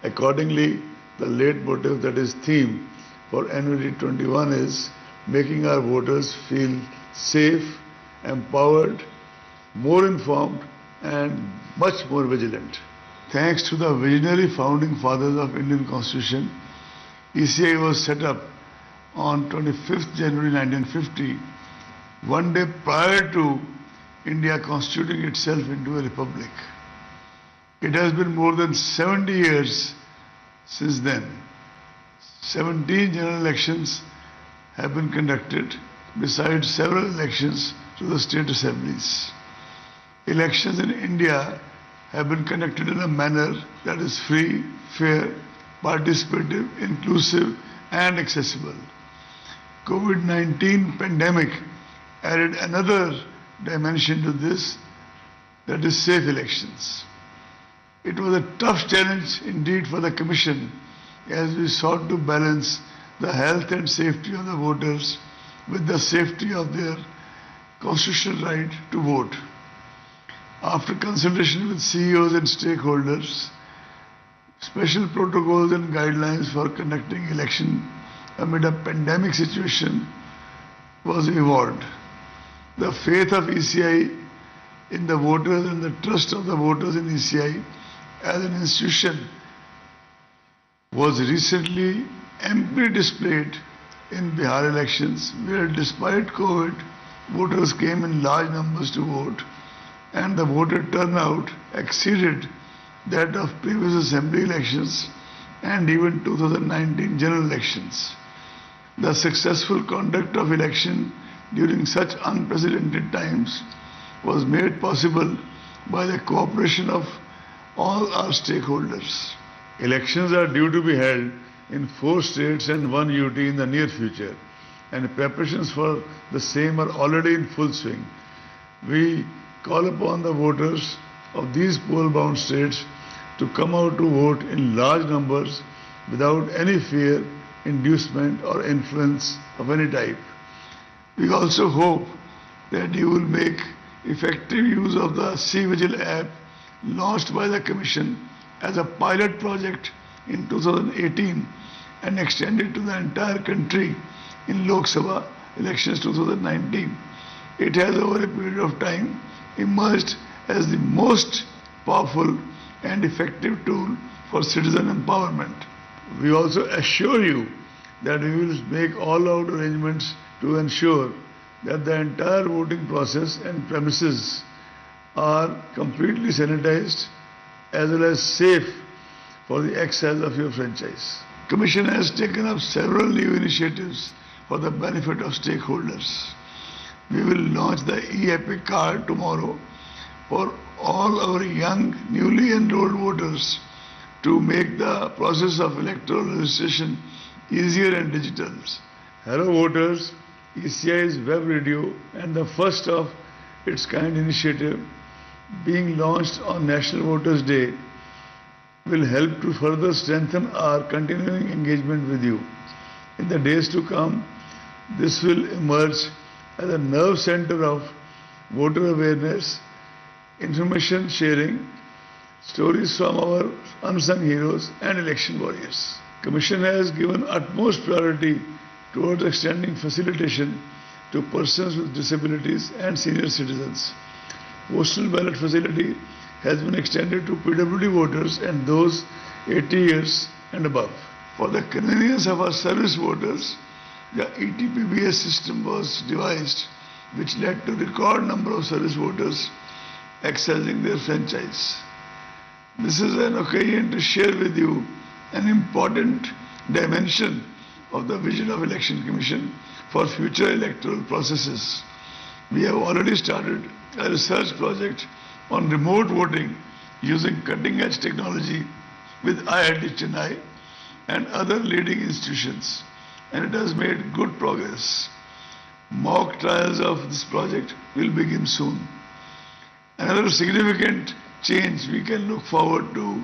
Accordingly, the late motive that is theme for NVD 21 is making our voters feel safe, empowered, more informed and much more vigilant. Thanks to the visionary founding fathers of Indian Constitution, ECI was set up on 25th January 1950, one day prior to India constituting itself into a republic. It has been more than 70 years since then. 17 general elections have been conducted, besides several elections to the state assemblies. Elections in India have been conducted in a manner that is free, fair, participative, inclusive and accessible. COVID-19 pandemic added another dimension to this, that is safe elections. It was a tough challenge indeed for the Commission as we sought to balance the health and safety of the voters with the safety of their constitutional right to vote. After consultation with CEOs and stakeholders, special protocols and guidelines for conducting election amid a pandemic situation was evolved. The faith of ECI in the voters and the trust of the voters in ECI as an institution was recently amply displayed in Bihar elections, where despite COVID, voters came in large numbers to vote and the voter turnout exceeded that of previous assembly elections and even 2019 general elections. The successful conduct of election during such unprecedented times was made possible by the cooperation of all our stakeholders. Elections are due to be held in 4 states and 1 UT in the near future, and preparations for the same are already in full swing. We call upon the voters of these poll-bound states to come out to vote in large numbers without any fear, inducement or influence of any type. We also hope that you will make effective use of the C-Vigil app launched by the Commission as a pilot project in 2018 and extended to the entire country in Lok Sabha elections 2019. It has over a period of time emerged as the most powerful and effective tool for citizen empowerment. We also assure you that we will make all out arrangements to ensure that the entire voting process and premises are completely sanitized as well as safe for the exercise of your franchise. Commission has taken up several new initiatives for the benefit of stakeholders. We will launch the e-Epic card tomorrow for all our young newly enrolled voters to make the process of electoral registration easier and digital. Hello voters, ECI is web radio and the first of its kind initiative being launched on National Voters Day will help to further strengthen our continuing engagement with you. In the days to come, this will emerge as a nerve center of voter awareness, information sharing, stories from our unsung heroes and election warriors. Commission has given utmost priority towards extending facilitation to persons with disabilities and senior citizens. Postal ballot facility has been extended to PWD voters and those 80 years and above. For the convenience of our service voters, the ETPBS system was devised, which led to record number of service voters accessing their franchise. This is an occasion to share with you an important dimension of the vision of Election Commission for future electoral processes. We have already started a research project on remote voting using cutting-edge technology with IIT Chennai and other leading institutions, and it has made good progress. Mock trials of this project will begin soon. Another significant change we can look forward to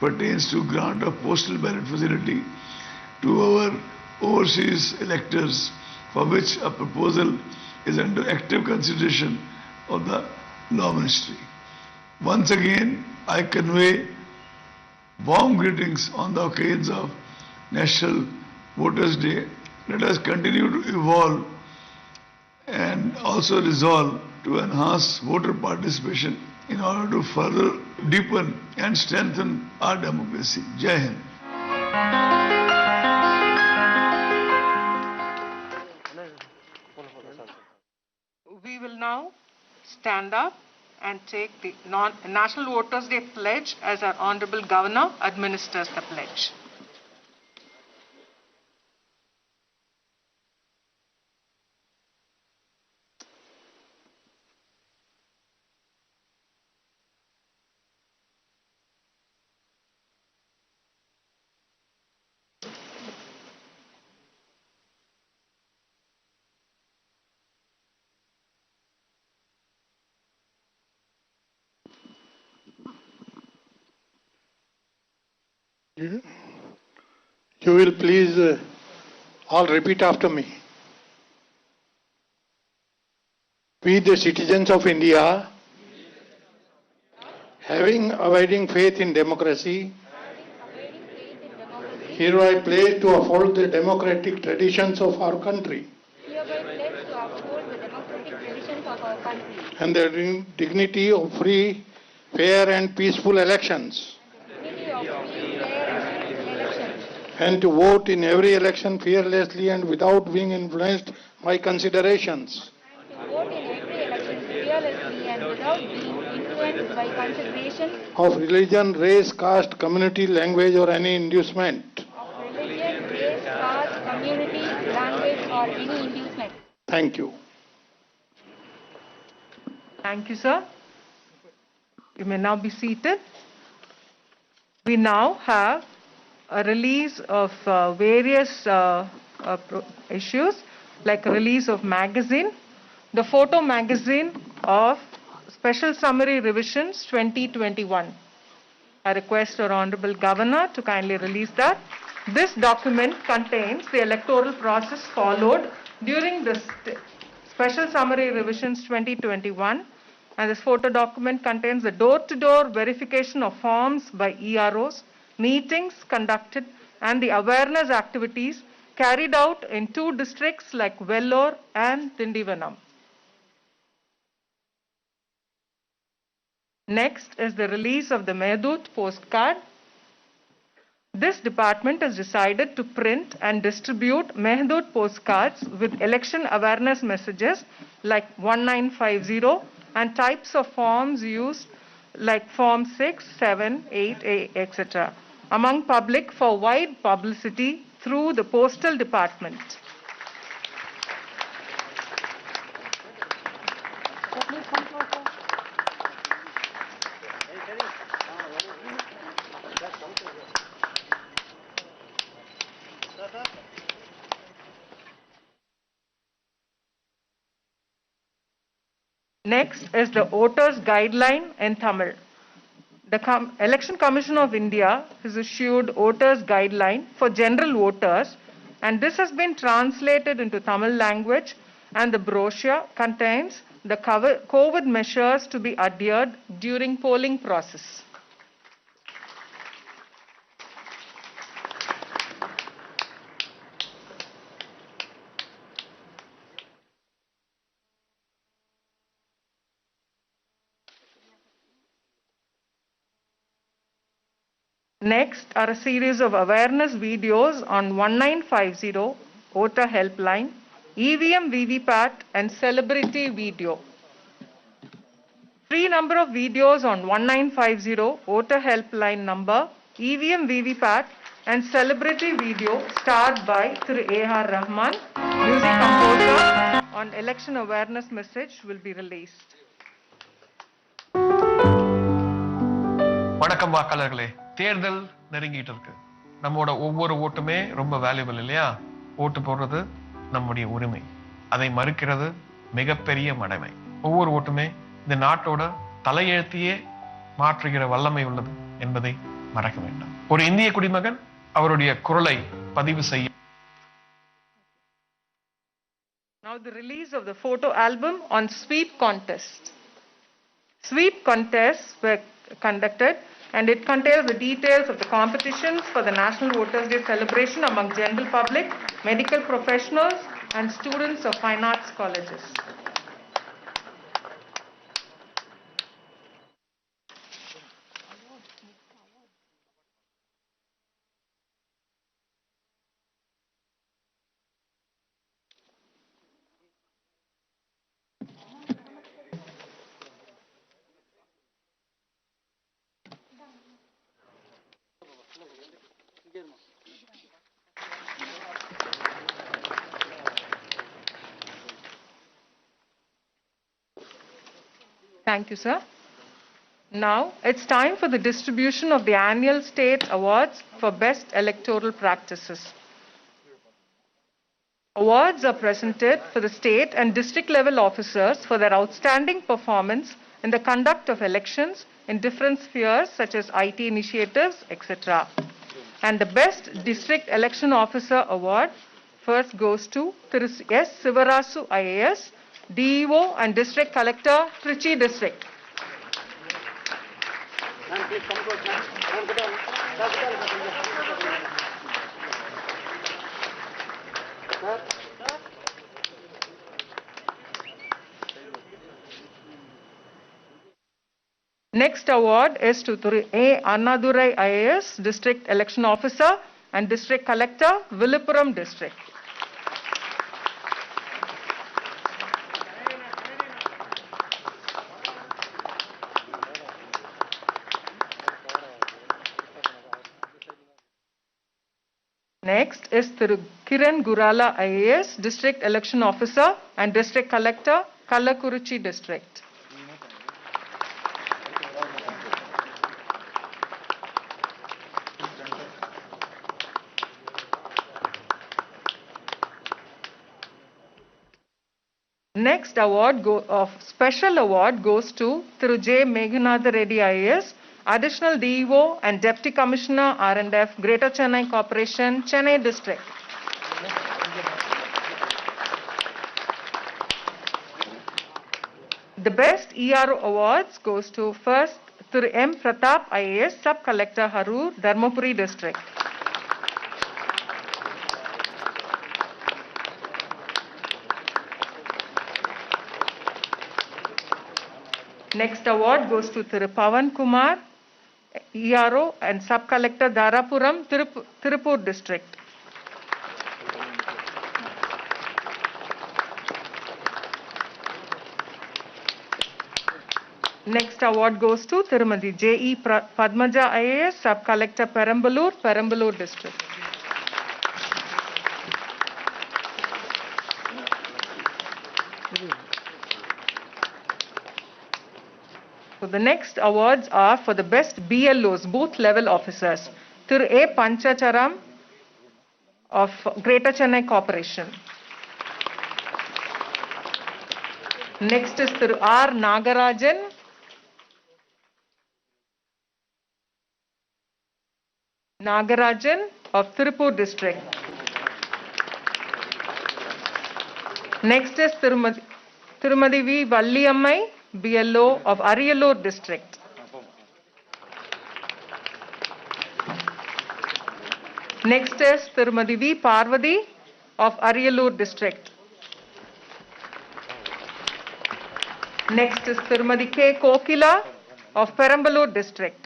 pertains to grant of postal ballot facility to our overseas electors, for which a proposal is under active consideration of the Law Ministry. Once again, I convey warm greetings on the occasions of National Voters Day. Let us continue to evolve and also resolve to enhance voter participation in order to further deepen and strengthen our democracy. Jai Hind. We will now stand up and take the National Voters Day pledge as our Honorable Governor administers the pledge. You will please all repeat after me. We, the citizens of India, having abiding faith in democracy, hereby pledge to uphold the democratic traditions of our country and the dignity of free, fair and peaceful elections, and to vote in every election fearlessly and without being influenced by considerations of religion, race, caste, community, language or any inducement. Thank you. Thank you, sir. You may now be seated. We now have a release of various issues, like a release of magazine, the photo magazine of Special Summary Revisions 2021. I request our Honorable Governor to kindly release that. This document contains the electoral process followed during the Special Summary Revisions 2021, and this photo document contains the door-to-door verification of forms by EROs, meetings conducted, and the awareness activities carried out in 2 districts like Vellore and Tindivanam. Next is the release of the Mehdut postcard. This department has decided to print and distribute Mehdut postcards with election awareness messages like 1950 and types of forms used like Form 6, 7, 8A, etc. among public for wide publicity through the Postal Department. Next is the Voters Guideline in Tamil. The Election Commission of India has issued Voters Guideline for general voters, and this has been translated into Tamil language, and the brochure contains the COVID measures to be adhered during polling process. Next are a series of awareness videos on 1950, voter helpline, EVM VVPAT and celebrity video. Free number of videos on 1950, voter helpline number, EVM VVPAT and celebrity video starred by Thiru A.R. Rahman, music composer, on election awareness message will be released. வணக்கம் வாக்காளர்களே, தேர்தல் நெருங்கிட்டு இருக்கு. நம்மோட ஒவ்வொரு ஓட்டுமே ரொம்ப valuable இல்லையா? ஓட்டு போடுறது நம்முடைய உரிமை. அதை மறுக்கிறது மிகப்பெரிய மடமை. ஒவ்வொரு ஓட்டுமே இந்த நாட்டோட தலையெழுத்தையே மாற்றுகிற வல்லமை உள்ளது என்பதை மறக்க வேண்டாம். ஒரு இந்திய குடிமகன் அவருடைய குரலை பதிவு செய்ய. Now the release of the photo album on sweep contest. Sweep contests were conducted and it contains the details of the competitions for the National Voters' Day celebration among general public, medical professionals and students of fine arts colleges. Thank you, sir. Now it's time for the distribution of the annual state awards for best electoral practices. Awards are presented for the state and district level officers for their outstanding performance in the conduct of elections in different spheres such as IT initiatives, etc. And the best district election officer award first goes to Thiru S. Sivarasu IAS, DEO and District Collector, Trichy District. Next award is to Thiru A. Annadurai IAS, District Election Officer and District Collector, Villupuram District. Next is Thiru Kiran Gurala IAS, District Election Officer and District Collector, Kallakurichi District. Next special award goes to Thiru J. Meghanatha Reddy IAS, Additional DEO and Deputy Commissioner R&F, Greater Chennai Corporation, Chennai District. The best ERO awards goes to first Thiru M. Pratap IAS, Sub Collector Harur, Dharmapuri District. Next award goes to Thiru Pavan Kumar, ERO and Sub Collector Darapuram, Tirupur District. Next award goes to Tirumadi J.E. Padmaja IAS, Sub Collector Perambalur, Perambalur District. So the next awards are for the best BLOs, booth level officers. Thiru A. Panchacharam of Greater Chennai Corporation. Next is Thiru R. Nagarajan of Tirupur District. Next is Tirumadi V. Valliammai, BLO of Ariyallur District. Next is Tirumadi V. Parvati of Ariyallur District. Next is Tirumadi K. Kokila of Perambalur District.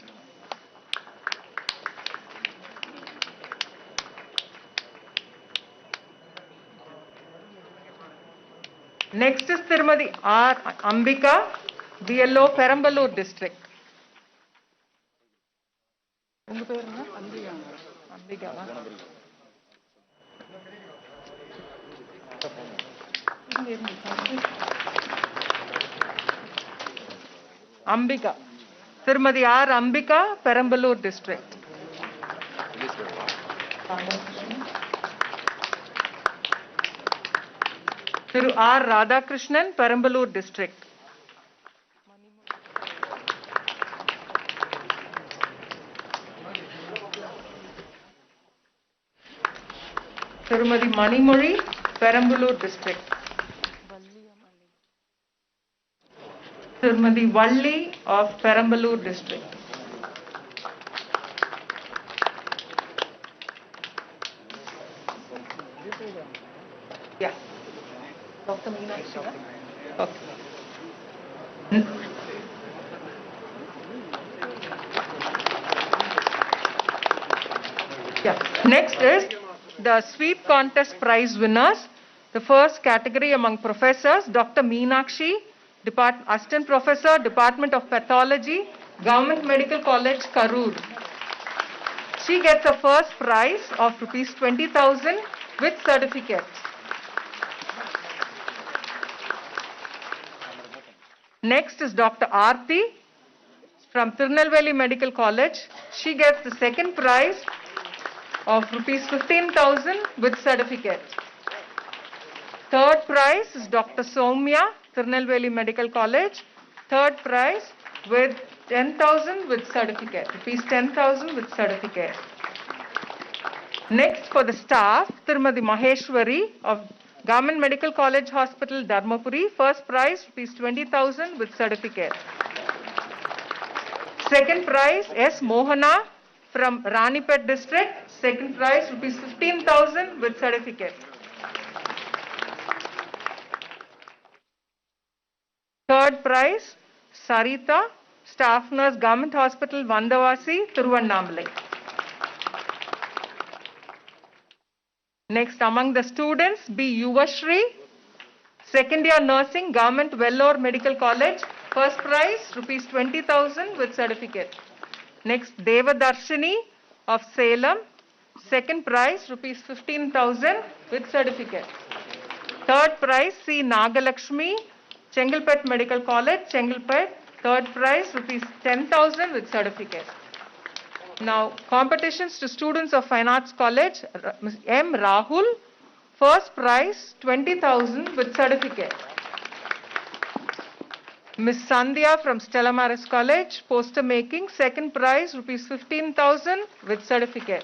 Next is Tirumadi R. Ambika, BLO, Perambalur District. Ambika. Tirumadi R. Ambika, Perambalur District. Thiru R. Radhakrishnan, Perambalur District. Tirumadi Manimuri, Perambalur District. Tirumadi Valli of Perambalur District. Yeah. Dr. Meenakshi. Okay. Yeah. Next is the sweep contest prize winners. The first category among professors, Dr. Meenakshi, Assistant Professor, Department of Pathology, Government Medical College, Karur. She gets a first prize of rupees 20,000 with certificates. Next is Dr. Aarti from Tirunelveli Medical College. She gets the second prize of rupees 15,000 with certificate. Third prize is Dr. Soumya, Tirunelveli Medical College. Third prize with 10,000 with certificate, rupees 10,000 with certificate. Next for the staff, Tirumadi Maheshwari of Government Medical College Hospital, Dharmapuri. First prize, rupees 20,000 with certificate. Second prize, S. Mohana from Ranipet District. Second prize, rupees 15,000 with certificate. Third prize, Sarita, Staff Nurse, Government Hospital, Vandavasi, Thiruvannamalai. Next, among the students, B. Yuvashri, second year nursing, Government Vellore Medical College. First prize, rupees 20,000 with certificate. Next, Devadarshini of Salem. Second prize, rupees 15,000 with certificate. Third prize, C. Nagalakshmi, Chengalpet Medical College, Chengalpet. Third prize, rupees 10,000 with certificate. Now, competitions to students of Fine Arts College, M. Rahul, first prize 20,000 with certificate. Miss Sandhya from Stella Maris College, poster making, second prize rupees 15,000 with certificate.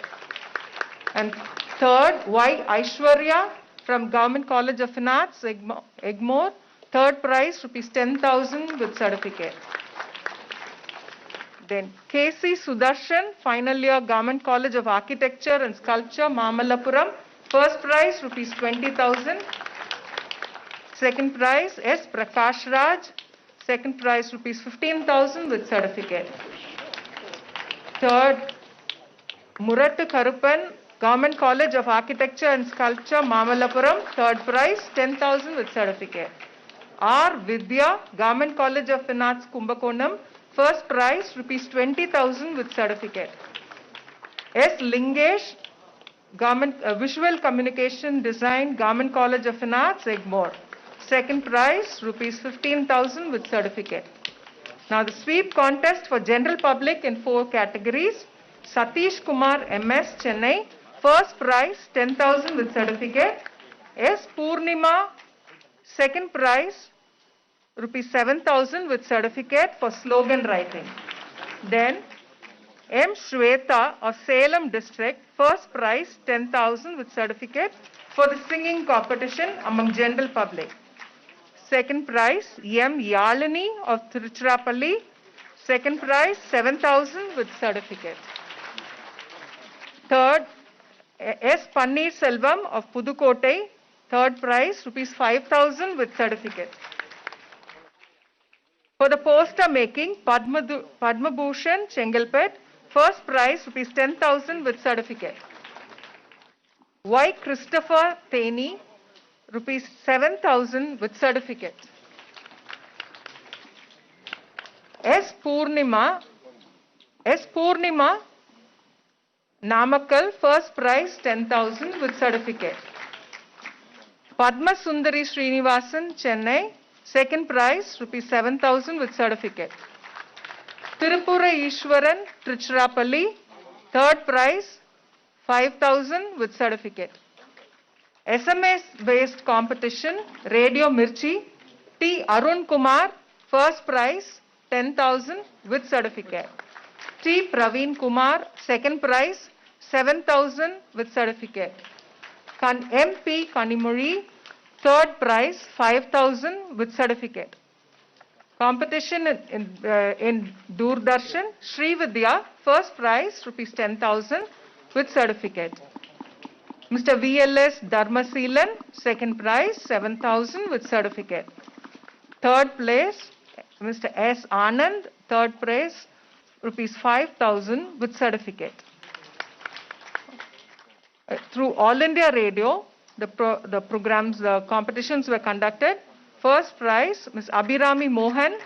And third, Y. Aishwarya from Government College of Finance, Egmore, third prize rupees 10,000 with certificate. Then K.C. Sudarshan, final year Government College of Architecture and Sculpture, Mamallapuram. First prize rupees 20,000. Second prize S. Prakash Raj, Second prize, rupees 15,000 with certificate. Third, Murattu Karuppan, Government College of Architecture and Sculpture, Mamallapuram. Third prize, 10,000 with certificate. R. Vidya, Government College of Fine Arts, Kumbakonam. First prize, rupees 20,000 with certificate. S. Lingesh, Government Visual Communication Design, Government College of Fine Arts, Egmore. Second prize, rupees 15,000 with certificate. Now the sweep contest for general public in 4 categories. Satish Kumar, MS, Chennai. First prize, 10,000 with certificate. S. Purnima, second prize, rupees 7,000 with certificate for slogan writing. Then M. Shweta of Salem district, first prize 10,000 with certificate for the singing competition among general public. Second prize M. Yalini of Tiruchirappalli, second prize 7,000 with certificate. Third, S. Panneer Selvam of Pudukkottai, third prize rupees 5,000 with certificate. For the poster making, Padma Bhushan, Chengalpet, first prize rupees 10,000 with certificate. Y. Christopher Teni, rupees 7,000 with certificate. S. Purnima, Namakkal, first prize 10,000 with certificate. Padma Sundari Srinivasan, Chennai, second prize rupees 7,000 with certificate. Tirupura Ishwaran, Tiruchirappalli, third prize 5,000 with certificate. SMS based competition, Radio Mirchi, T. Arun Kumar, first prize 10,000 with certificate. T. Praveen Kumar, second prize 7,000 with certificate. MP Kanimuri, third prize 5,000 with certificate. Competition in Doordarshan, Sri Vidya, first prize rupees 10,000 with certificate. Mr. VLS Dharmasilan, second prize 7,000 with certificate. Third place, Mr. S. Anand, third prize rupees 5,000 with certificate. Through All India Radio, the competitions were conducted. First prize, Ms. Abhirami Mohan,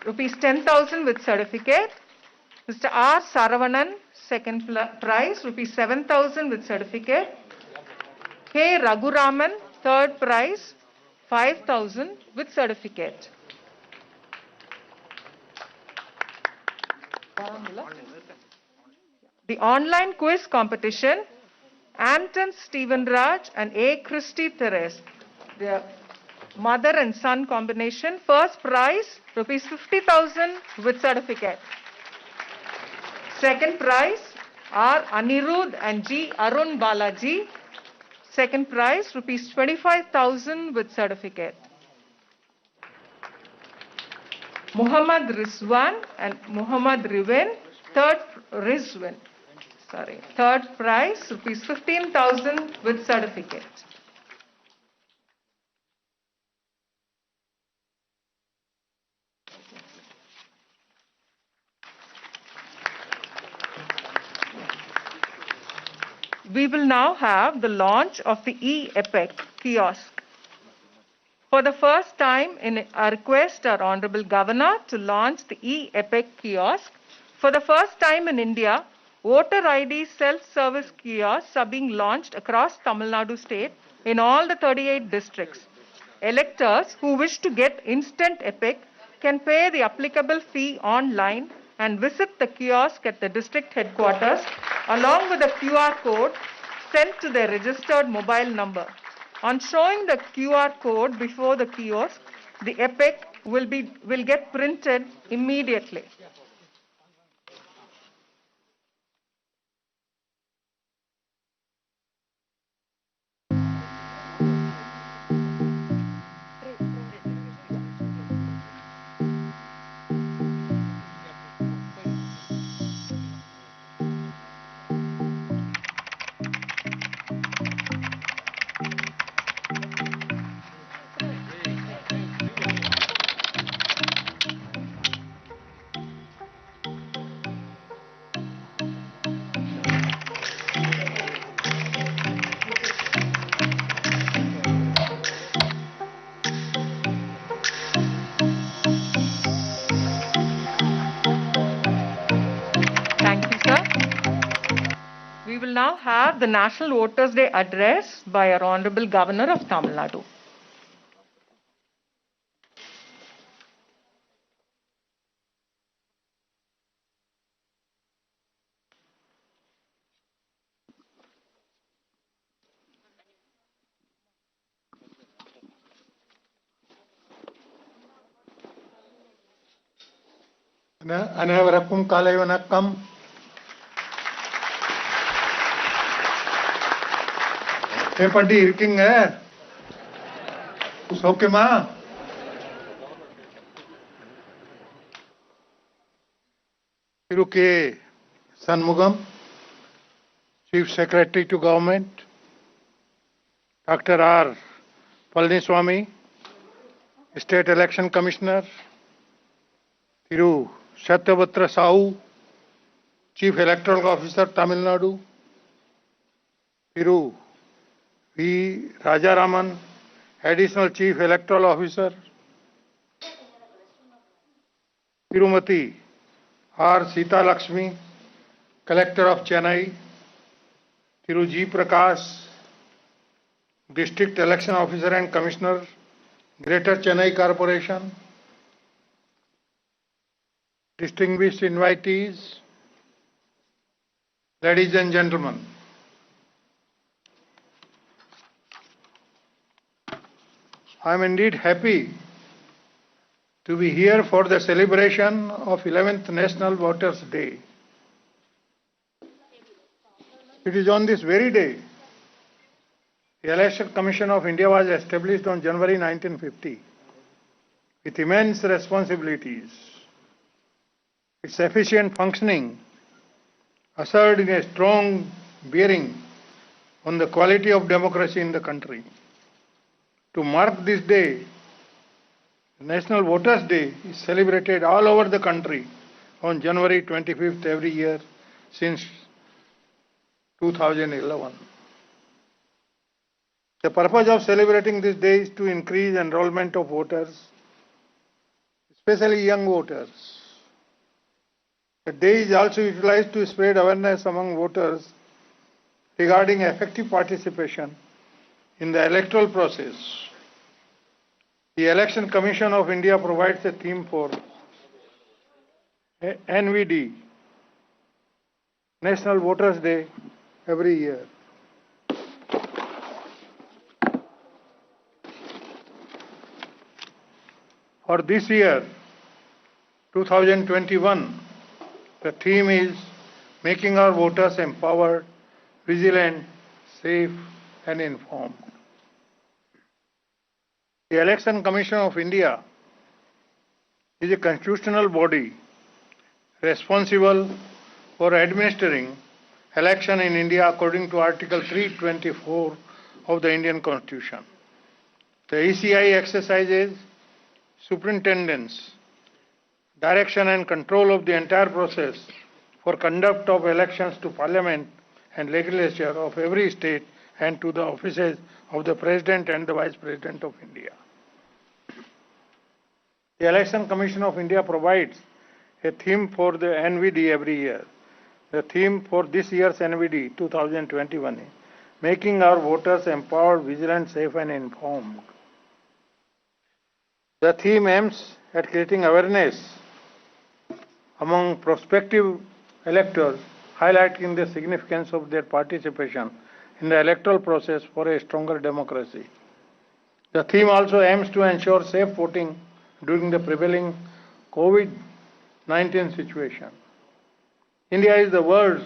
rupees 10,000 with certificate. Mr. R. Saravanan, second prize, rupees 7,000 with certificate. K. Raghuraman, third prize, 5,000 with certificate. The online quiz competition, Anton Stephen Raj and A. Christy Therese, their mother and son combination, first prize rupees 50,000 with certificate. Second prize R. Anirudh and G. Arun Balaji, second prize rupees 25,000 with certificate. Muhammad Rizwan and Muhammad Riven, third prize rupees 15,000 with certificate. We will now have the launch of the e-Epic kiosk. For the first time, I request our Honorable Governor to launch the e-Epic kiosk. For the first time in India, voter ID self-service kiosks are being launched across Tamil Nadu state in all the 38 districts. Electors who wish to get instant Epic can pay the applicable fee online and visit the kiosk at the district headquarters along with a QR code sent to their registered mobile number. On showing the QR code before the kiosk, the Epic will get printed immediately. now have the National Voters' Day address by our Honorable Governor of Tamil Nadu. அனைவருக்கும் காலை வணக்கம். எப்படி இருக்கீங்க? சௌக்கியமா? Thiru K Shanmugam, Chief Secretary to Government, Dr. R. Palniswamy, State Election Commissioner, Thiru Satyavatra Sahu, Chief Electoral Officer, Tamil Nadu, Thiru V. Rajaraman, Additional Chief Electoral Officer, Tirumati R. Sita Lakshmi, Collector of Chennai, Thiru G. Prakash, District Election Officer and Commissioner, Greater Chennai Corporation, distinguished invitees, ladies and gentlemen. I am indeed happy to be here for the celebration of 11th National Voters' Day. It is on this very day the Election Commission of India was established on January 1950 with immense responsibilities. Its efficient functioning assured a strong bearing on the quality of democracy in the country. To mark this day, National Voters' Day is celebrated all over the country on January 25th every year since 2011. The purpose of celebrating this day is to increase enrollment of voters, especially young voters. The day is also utilized to spread awareness among voters regarding effective participation in the electoral process. The Election Commission of India provides a theme for NVD, National Voters' Day, every year. For this year, 2021, the theme is making our voters empowered, vigilant, safe and informed. The Election Commission of India is a constitutional body responsible for administering election in India according to Article 324 of the Indian Constitution. The ECI exercises superintendence, direction and control of the entire process for conduct of elections to Parliament and legislature of every state and to the offices of the President and the Vice President of India. The Election Commission of India provides a theme for the NVD every year. The theme for this year's NVD 2021 is making our voters empowered, vigilant, safe and informed. The theme aims at creating awareness among prospective electors, highlighting the significance of their participation in the electoral process for a stronger democracy. The theme also aims to ensure safe voting during the prevailing COVID-19 situation. India is the world's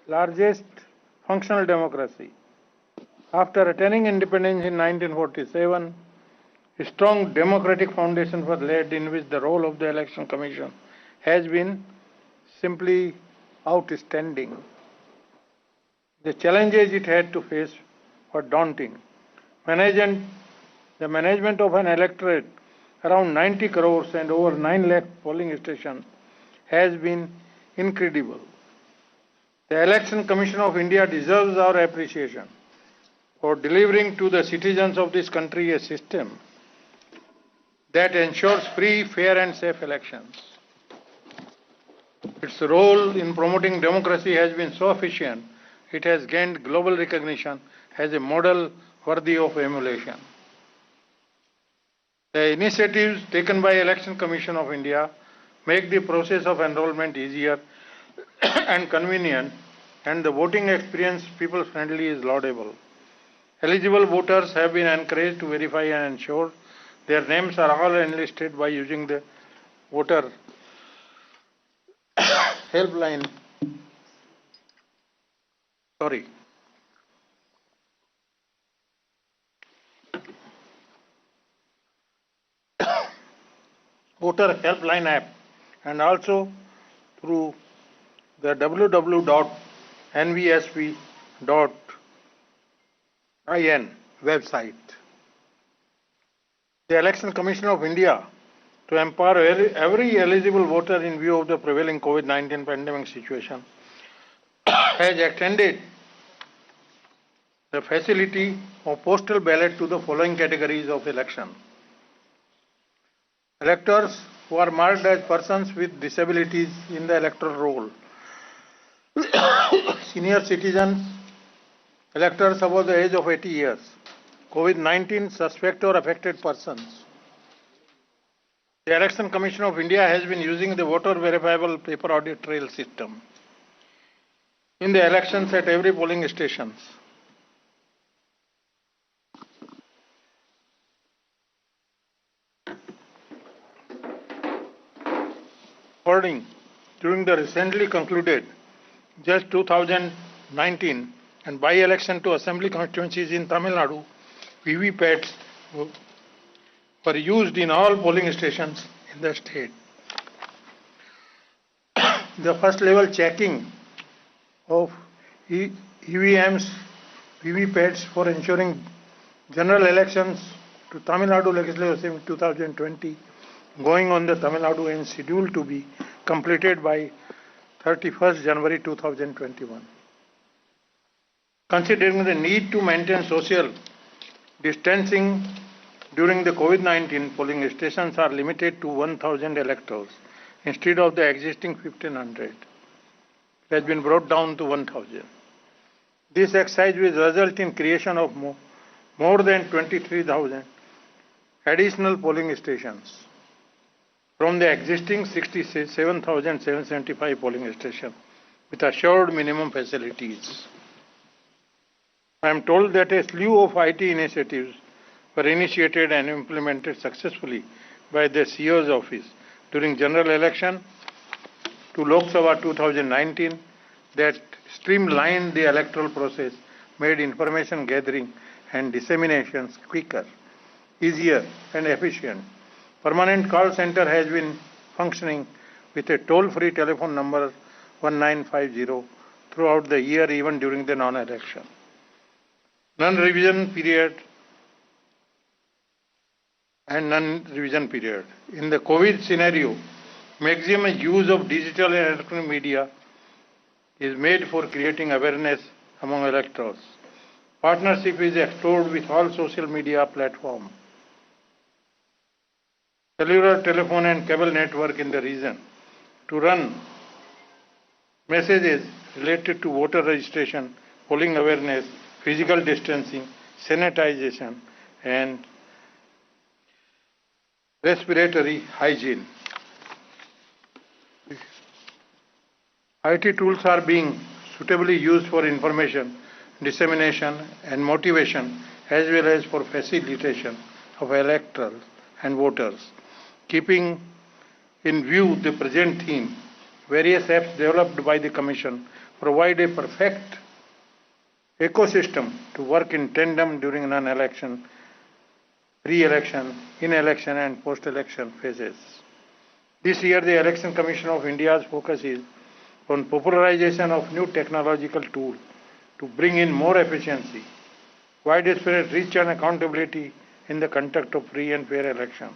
largest functional democracy. After attaining independence in 1947, a strong democratic foundation was laid in which the role of the Election Commission has been simply outstanding. The challenges it had to face were daunting. The management of an electorate around 90 crores and over 9 lakh polling stations has been incredible. The Election Commission of India deserves our appreciation for delivering to the citizens of this country a system that ensures free, fair and safe elections. Its role in promoting democracy has been so efficient it has gained global recognition as a model worthy of emulation. The initiatives taken by Election Commission of India make the process of enrollment easier and convenient, and the voting experience people-friendly is laudable. Eligible voters have been encouraged to verify and ensure their names are all enlisted by using the voter helpline. Voter helpline app, and also through the www.nvsp.in website. The Election Commission of India, to empower every eligible voter in view of the prevailing COVID-19 pandemic situation, has extended the facility of postal ballot to the following categories of election. Electors who are marked as persons with disabilities in the electoral roll, senior citizens, electors above the age of 80 years, COVID-19 suspect or affected persons. The Election Commission of India has been using the voter verifiable paper audit trail system in the elections at every polling stations. During the recently concluded just 2019 and by-election to assembly constituencies in Tamil Nadu, VVPATs were used in all polling stations in the state. The first level checking of EVMs, VVPATs for ensuring general elections to Tamil Nadu Legislative Assembly 2020 going on the Tamil Nadu and scheduled to be completed by 31st January 2021. Considering the need to maintain social distancing during the COVID-19, polling stations are limited to 1,000 electors instead of the existing 1,500. It has been brought down to 1,000. This exercise will result in creation of more than 23,000 additional polling stations from the existing 67,775 polling stations with assured minimum facilities. I am told that a slew of IT initiatives were initiated and implemented successfully by the CEO's office during general election to Lok Sabha 2019 that streamlined the electoral process, made information gathering and disseminations quicker, easier and efficient. Permanent call center has been functioning with a toll-free telephone number 1950 throughout the year, even during the non-election. Non-revision period and non-revision period. In the COVID scenario, maximum use of digital and electronic media is made for creating awareness among electors. Partnership is explored with all social media platforms, cellular, telephone and cable network in the region to run messages related to voter registration, polling awareness, physical distancing, sanitization and respiratory hygiene. IT tools are being suitably used for information, dissemination and motivation as well as for facilitation of electors and voters. Keeping in view the present theme, various apps developed by the Commission provide a perfect ecosystem to work in tandem during non-election, pre-election, in-election and post-election phases. This year, the Election Commission of India's focus is on popularization of new technological tools to bring in more efficiency, widespread reach and accountability in the conduct of free and fair election.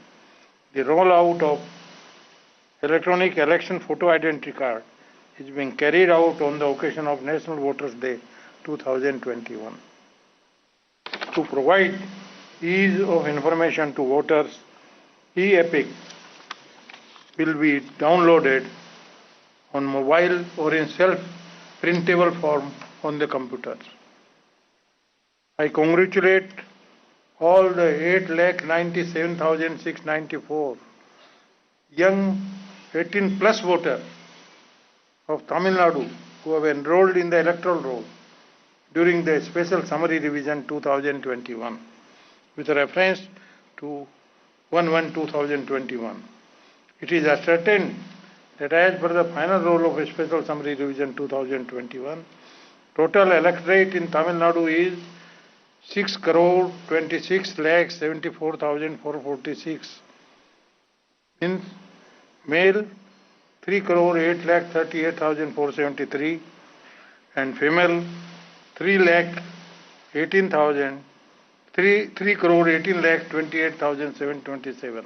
The rollout of electronic election photo identity card is being carried out on the occasion of National Voters Day 2021. To provide ease of information to voters, e-Epic will be downloaded on mobile or in self-printable form on the computer. I congratulate all the 8,97,694 young 18 plus voters of Tamil Nadu who have enrolled in the electoral roll during the special summary revision 2021 with reference to 1/1/2021. It is ascertained that as per the final roll of a special summary revision 2021, total electorate in Tamil Nadu is 6,26,74,446. Means male 3,08,38,473 and female 3,18,28,727.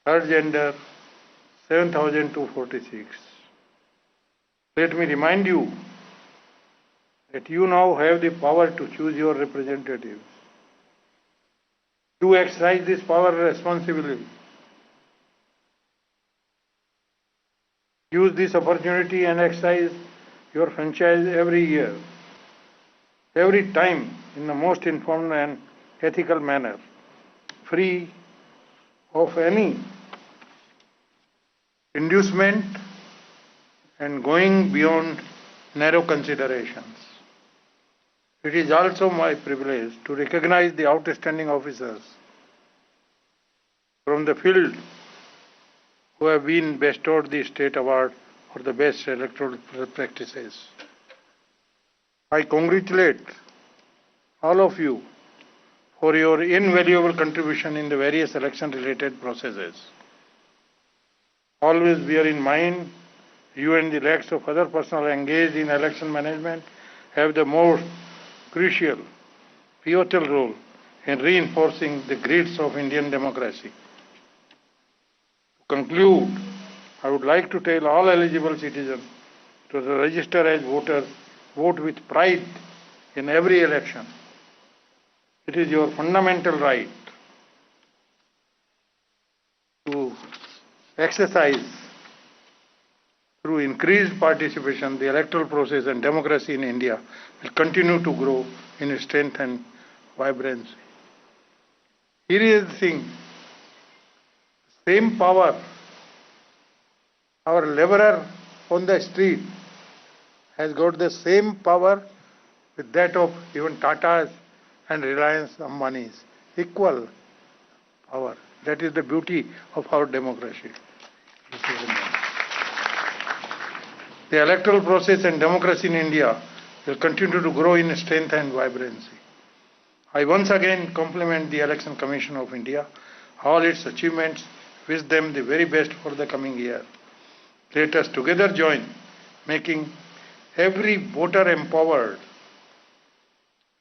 Third gender 7,246. Let me remind you that you now have the power to choose your representatives. You exercise this power responsibly. Use this opportunity and exercise your franchise every year, every time in the most informed and ethical manner, free of any inducement and going beyond narrow considerations. It is also my privilege to recognize the outstanding officers from the field who have been bestowed the State Award for the best electoral practices. I congratulate all of you for your invaluable contribution in the various election-related processes. Always bear in mind, you and the lakhs of other personnel engaged in election management have the most crucial, pivotal role in reinforcing the grids of Indian democracy. To conclude, I would like to tell all eligible citizens to register as voters, vote with pride in every election. It is your fundamental right to exercise through increased participation. The electoral process and democracy in India will continue to grow in strength and vibrancy. Here is the thing, same power our laborer on the street has got the same power with that of even Tata's and Reliance Ambani's. Equal power. That is the beauty of our democracy. The electoral process and democracy in India will continue to grow in strength and vibrancy. I once again compliment the Election Commission of India, all its achievements, wish them the very best for the coming year. Let us together join making every voter empowered,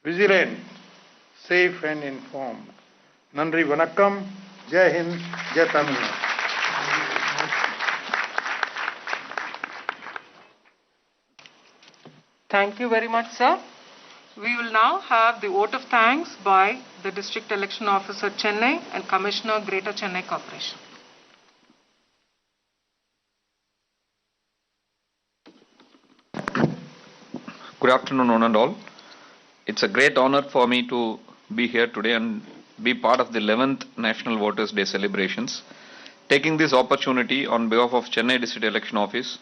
vigilant, safe and informed. Nandri Vanakkam, Jai Hind, Jai Tamil Nadu. Thank you very much, sir. We will now have the vote of thanks by the District Election Officer, Chennai, and Commissioner, Greater Chennai Corporation. Good afternoon, one and all. It's a great honor for me to be here today and be part of the 11th National Voters' Day celebrations. Taking this opportunity on behalf of Chennai District Election Office,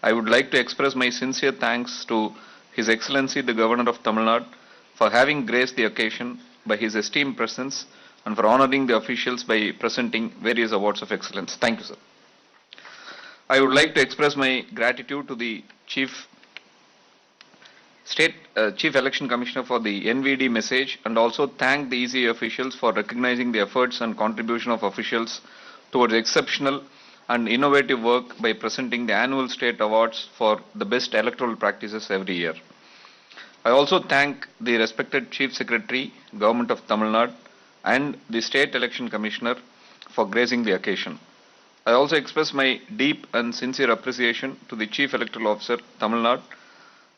I would like to express my sincere thanks to His Excellency the Governor of Tamil Nadu for having graced the occasion by his esteemed presence and for honoring the officials by presenting various awards of excellence. Thank you, sir. I would like to express my gratitude to the Chief Election Commissioner for the NVD message and also thank the ECA officials for recognizing the efforts and contribution of officials towards exceptional and innovative work by presenting the annual state awards for the best electoral practices every year. I also thank the respected Chief Secretary, Government of Tamil Nadu and the State Election Commissioner for gracing the occasion. I also express my deep and sincere appreciation to the Chief Electoral Officer, Tamil Nadu,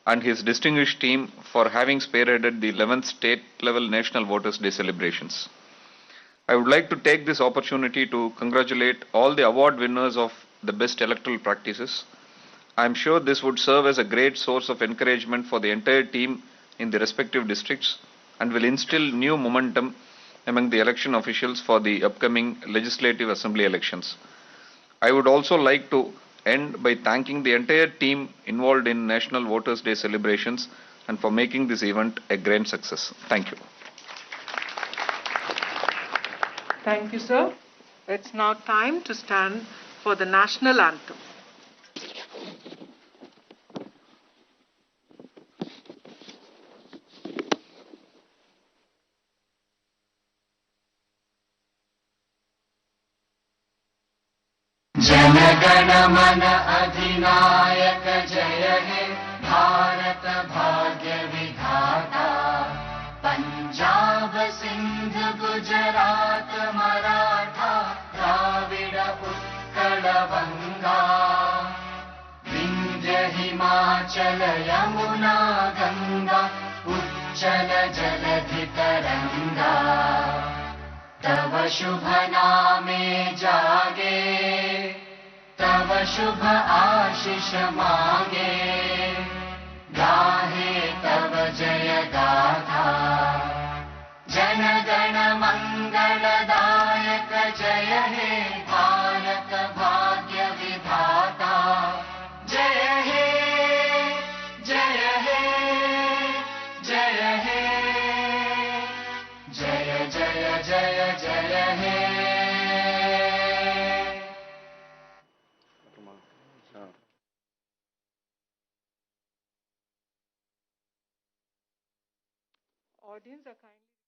and his distinguished team for having spearheaded the 11th state-level National Voters' Day celebrations. I would like to take this opportunity to congratulate all the award winners of the best electoral practices I am sure this would serve as a great source of encouragement for the entire team in the respective districts and will instill new momentum among the election officials for the upcoming Legislative Assembly elections. I would also like to end by thanking the entire team involved in National Voters' Day celebrations and for making this event a grand success. Thank you. Thank you, sir. It's now time to stand for the national anthem. जनगण मन अधिनायक जय हे भारत भाग्य विधाता पंजाब सिंध गुजरात मराठा द्राविड उत्कल बंगा विंध्य हिमाचल यमुना गंगा उच्चल जलधि तरंगा तव शुभ नामे जागे तव शुभ आशीष मांगे गाहे तव जय गाथा जन गण मंगलदायक जय हे भारत भाग्य विधाता जय हे जय हे जय हे जय जय जय जय हे Audience are kindly